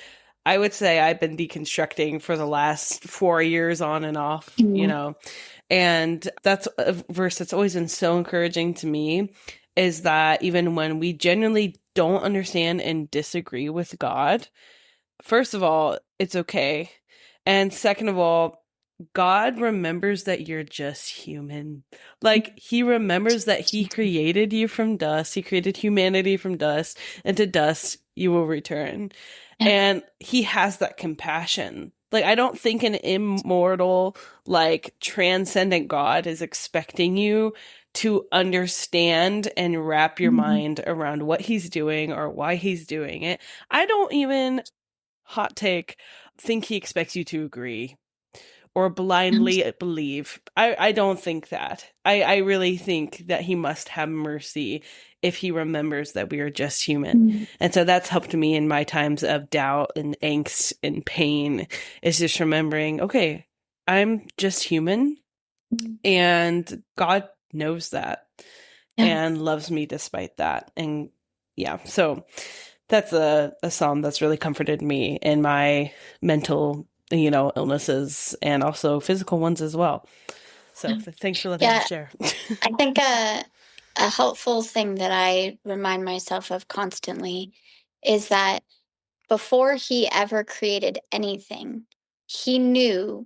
I would say I've been deconstructing for the last 4 years on and off,
mm,
and that's a verse that's always been so encouraging to me is that even when we genuinely don't understand and disagree with God, first of all, it's okay. And second of all, God remembers that you're just human. Like, he remembers that he created you from dust. He created humanity from dust, and to dust you will return.
yeah,
And he has that compassion. Like, I don't think an immortal, like, transcendent God is expecting you to understand and wrap your
Mhm.
mind around what he's doing or why he's doing it. I don't even, hot take, think he expects you to agree or blindly believe. I don't think that. I really think that he must have mercy if he remembers that we are just human.
Mhm.
And so that's helped me in my times of doubt and angst and pain, is just remembering, okay, I'm just human and God knows that
Yeah.
and loves me despite that. And yeah, so that's a psalm that's really comforted me in my mental, illnesses and also physical ones as well. So thanks for letting me
Yeah,
share.
I think a helpful thing that I remind myself of constantly is that before he ever created anything, he knew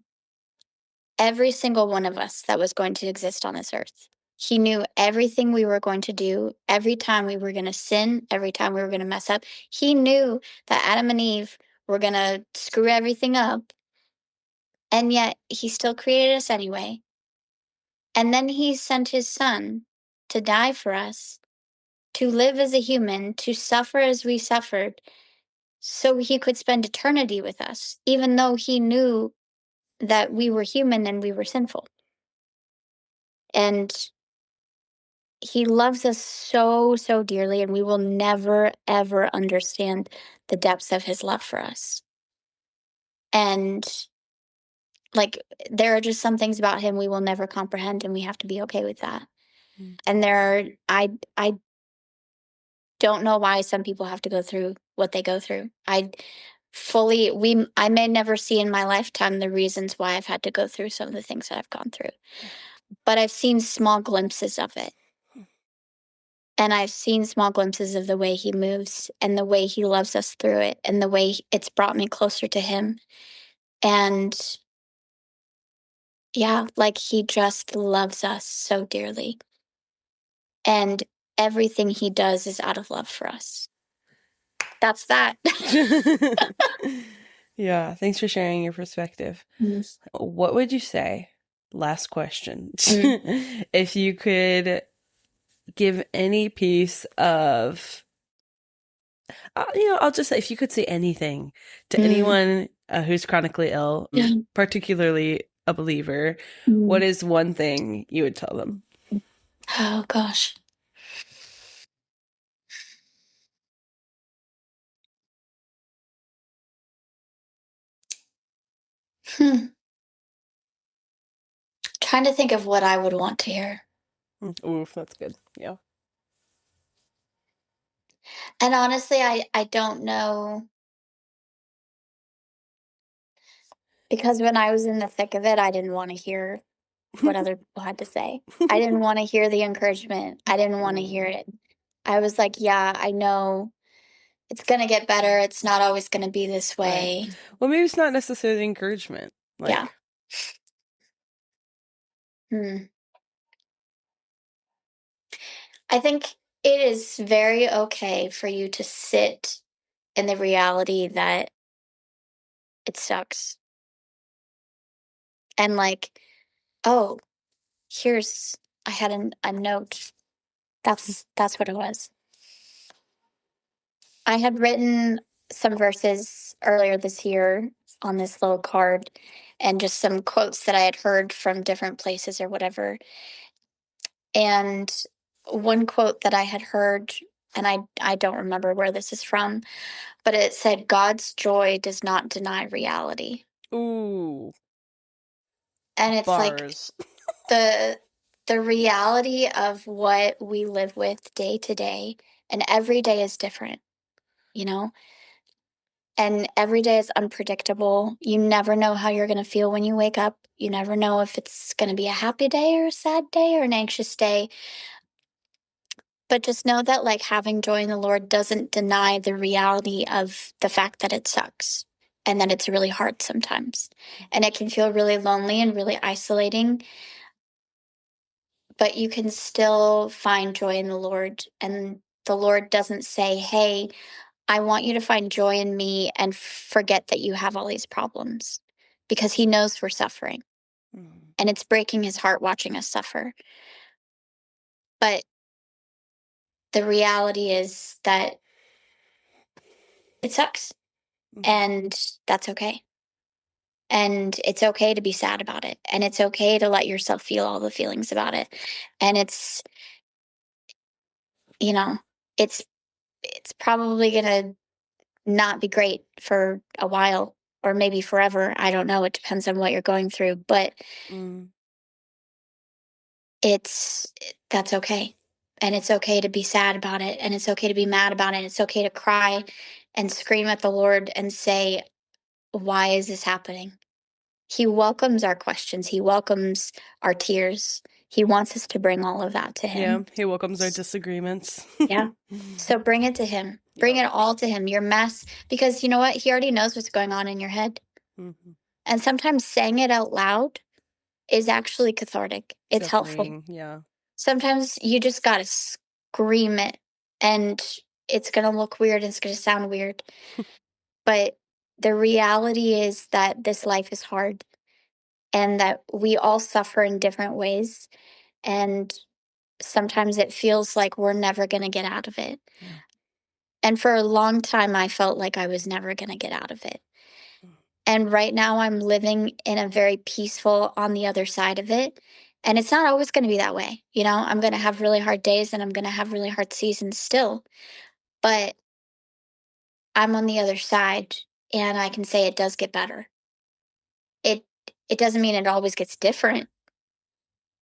every single one of us that was going to exist on this earth. He knew everything we were going to do, every time we were going to sin, every time we were going to mess up. He knew that Adam and Eve were going to screw everything up, and yet he still created us anyway. And then he sent his son to die for us, to live as a human, to suffer as we suffered, so he could spend eternity with us, even though he knew that we were human and we were sinful. And he loves us so, so dearly, and we will never, ever understand the depths of his love for us. And like, there are just some things about him we will never comprehend, and we have to be okay with that. And I don't know why some people have to go through what they go through. I may never see in my lifetime the reasons why I've had to go through some of the things that I've gone through, but I've seen small glimpses of it. And I've seen small glimpses of the way he moves and the way he loves us through it and the way it's brought me closer to him. And yeah, like he just loves us so dearly. And everything he does is out of love for us. That's that.
Yeah, thanks for sharing your perspective.
Mm.
What would you say? Last question.
Mm.
If you could give any piece of, I'll just say, if you could say anything to
Mm.
anyone who's chronically ill,
Yeah.
particularly a believer, what
Mm.
is one thing you would tell them?
Oh gosh. Hmm. Trying to think of what I would want to hear.
Oof, that's good. Yeah.
And honestly, I don't know, because when I was in the thick of it, I didn't want to hear what other people had to say. I didn't want to hear the encouragement. I didn't want to hear it. I was like, yeah, I know it's going to get better. It's not always going to be this
Right.
way.
Well, maybe it's not necessarily encouragement.
Yeah.
Like,
Hmm. I think it is very okay for you to sit in the reality that it sucks. And like, oh, here's, I had a note. That's what it was. I had written some verses earlier this year on this little card, and just some quotes that I had heard from different places or whatever. And one quote that I had heard, and I don't remember where this is from, but it said, God's joy does not deny reality.
ooh,
And it's like
bars.
the the reality of what we live with day to day, and every day is different, you know? And every day is unpredictable. You never know how you're going to feel when you wake up. You never know if it's going to be a happy day or a sad day or an anxious day. But just know that, like, having joy in the Lord doesn't deny the reality of the fact that it sucks and that it's really hard sometimes. And it can feel really lonely and really isolating, but you can still find joy in the Lord. And the Lord doesn't say, hey, I want you to find joy in me and forget that you have all these problems, because he knows we're suffering
Mm.
and it's breaking his heart watching us suffer. But the reality is that it sucks,
Mhm.
and that's okay. And it's okay to be sad about it. And it's okay to let yourself feel all the feelings about it. And you know, it's it's probably gonna not be great for a while or maybe forever. I don't know. It depends on what you're going through, but
Mm.
that's okay. And it's okay to be sad about it. And it's okay to be mad about it. It's okay to cry and scream at the Lord and say, why is this happening? He welcomes our questions. He welcomes our tears. He wants us to bring all of that to
Yeah,
him.
he welcomes our disagreements.
Yeah. So bring it to him. Bring
Yep.
it all to him, your mess, because you know what? He already knows what's going on in your head.
Mhm.
And sometimes saying it out loud is actually cathartic. It's
So
helpful.
freeing, yeah.
Sometimes you just got to scream it, and it's going to look weird. It's going to sound weird. But the reality is that this life is hard and that we all suffer in different ways. And sometimes it feels like we're never going to get out of it.
Yeah.
And for a long time, I felt like I was never going to get out of it. And right now, I'm living in a very peaceful on the other side of it. And it's not always going to be that way. You know, I'm going to have really hard days and I'm going to have really hard seasons still. But I'm on the other side and I can say it does get better. It it doesn't mean it always gets different,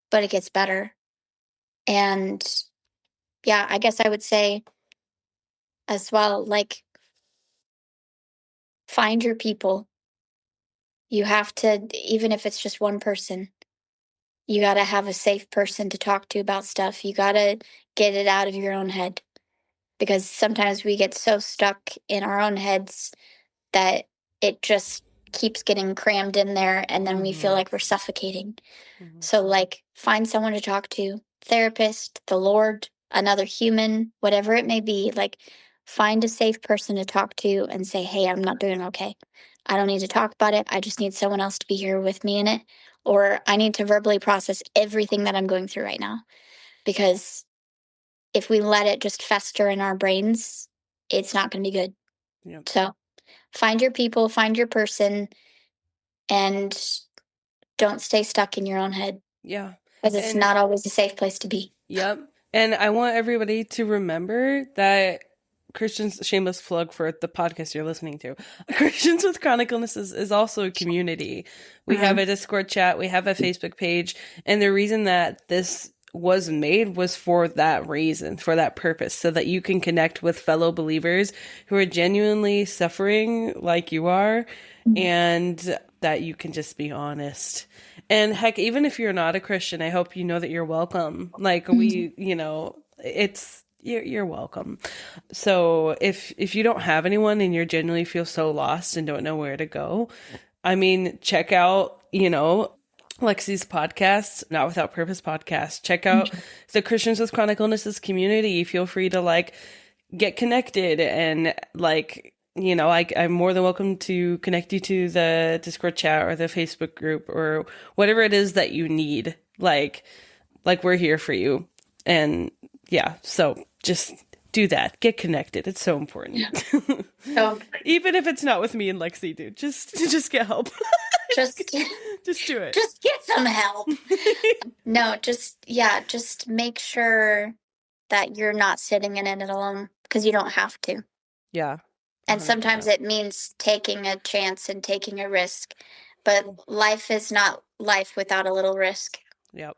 but it gets better. And yeah, I guess I would say as well, like, find your people. You have to, even if it's just one person, you got to have a safe person to talk to about stuff. You got to get it out of your own head because sometimes we get so stuck in our own heads that it just keeps getting crammed in there and then we feel
Mhm.
like we're suffocating.
Mhm.
So, like, find someone to talk to, therapist, the Lord, another human, whatever it may be. Like, find a safe person to talk to and say, hey, I'm not doing okay. I don't need to talk about it. I just need someone else to be here with me in it. Or I need to verbally process everything that I'm going through right now. Because if we let it just fester in our brains, it's not going to be good.
Yep.
So, find your people, find your person, and don't stay stuck in your own head
Yeah.
because it's
And
not always a safe place to be.
yep. And I want everybody to remember that Christians, shameless plug for the podcast you're listening to, Christians with Chronic Illnesses is also a community. We have
Mhm.
a Discord chat, we have a Facebook page, and the reason that this was made was for that reason, for that purpose, so that you can connect with fellow believers who are genuinely suffering like you are, and that you can just be honest. And heck, even if you're not a Christian, I hope you know that you're welcome. Like
Mhm.
we, it's you're welcome. So if you don't have anyone and you genuinely feel so lost and don't know where to go, I mean, check out, Lexi's podcast, Not Without Purpose podcast. Check out the Christians with Chronic Illnesses community. Feel free to get connected and I'm more than welcome to connect you to the Discord chat or the Facebook group or whatever it is that you need. Like we're here for you. And yeah, so just do that. Get connected. It's so important.
So
Even if it's not with me and Lexi, dude, just get help.
just
Just do it.
just get some help. No, just yeah, just make sure that you're not sitting in it alone because you don't have to.
Yeah,
And sometimes
100%.
it means taking a chance and taking a risk. But life is not life without a little risk.
Yep,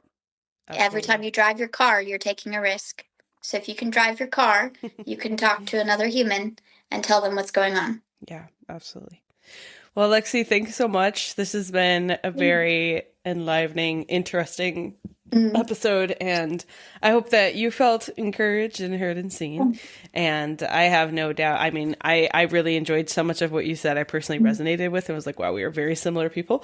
Every time
absolutely.
you drive your car, you're taking a risk. So if you can drive your car, you can talk to another human and tell them what's going on.
Yeah, absolutely. Well, Lexi, thanks so much. This has been a very enlivening, interesting
Mm.
episode, and I hope that you felt encouraged and heard and seen. And I have no doubt. I mean, I really enjoyed so much of what you said. I personally resonated with and was like, wow, we are very similar people.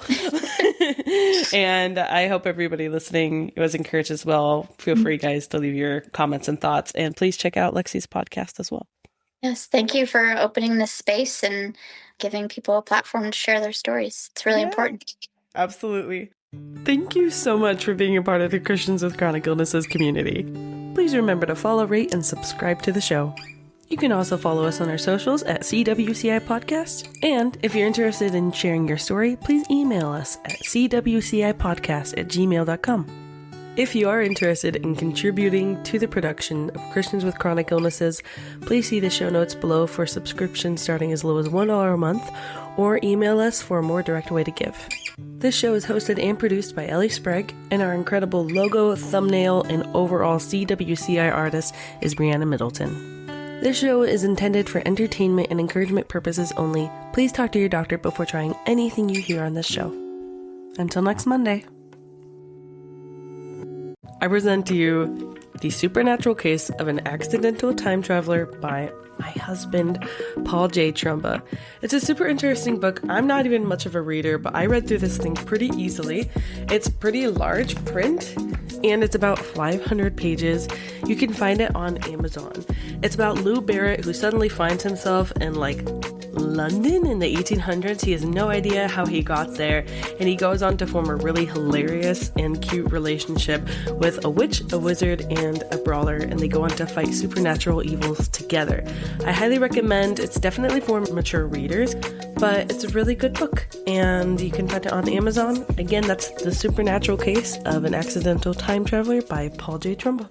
And I hope everybody listening was encouraged as well. Feel free, guys, to leave your comments and thoughts, and please check out Lexi's podcast as well.
Yes, thank you for opening this space and giving people a platform to share their stories. It's really
Yeah,
important.
absolutely. Thank you so much for being a part of the Christians with Chronic Illnesses community. Please remember to follow, rate, and subscribe to the show. You can also follow us on our socials at CWCI Podcast. And if you're interested in sharing your story, please email us at cwcipodcast@gmail.com. If you are interested in contributing to the production of Christians with Chronic Illnesses, please see the show notes below for subscriptions starting as low as $1 a month, or email us for a more direct way to give. This show is hosted and produced by Ellie Sprague, and our incredible logo, thumbnail, and overall CWCI artist is Brianna Middleton. This show is intended for entertainment and encouragement purposes only. Please talk to your doctor before trying anything you hear on this show. Until next Monday. I present to you The Supernatural Case of an Accidental Time Traveler by my husband, Paul J. Trumba. It's a super interesting book. I'm not even much of a reader, but I read through this thing pretty easily. It's pretty large print, and it's about 500 pages. You can find it on Amazon. It's about Lou Barrett, who suddenly finds himself in, London in the 1800s. He has no idea how he got there, and he goes on to form a really hilarious and cute relationship with a witch, a wizard, and a brawler, and they go on to fight supernatural evils together. I highly recommend. It's definitely for mature readers, but it's a really good book, and you can find it on Amazon. Again, that's The Supernatural Case of an Accidental Time Traveler by Paul J. Trumba.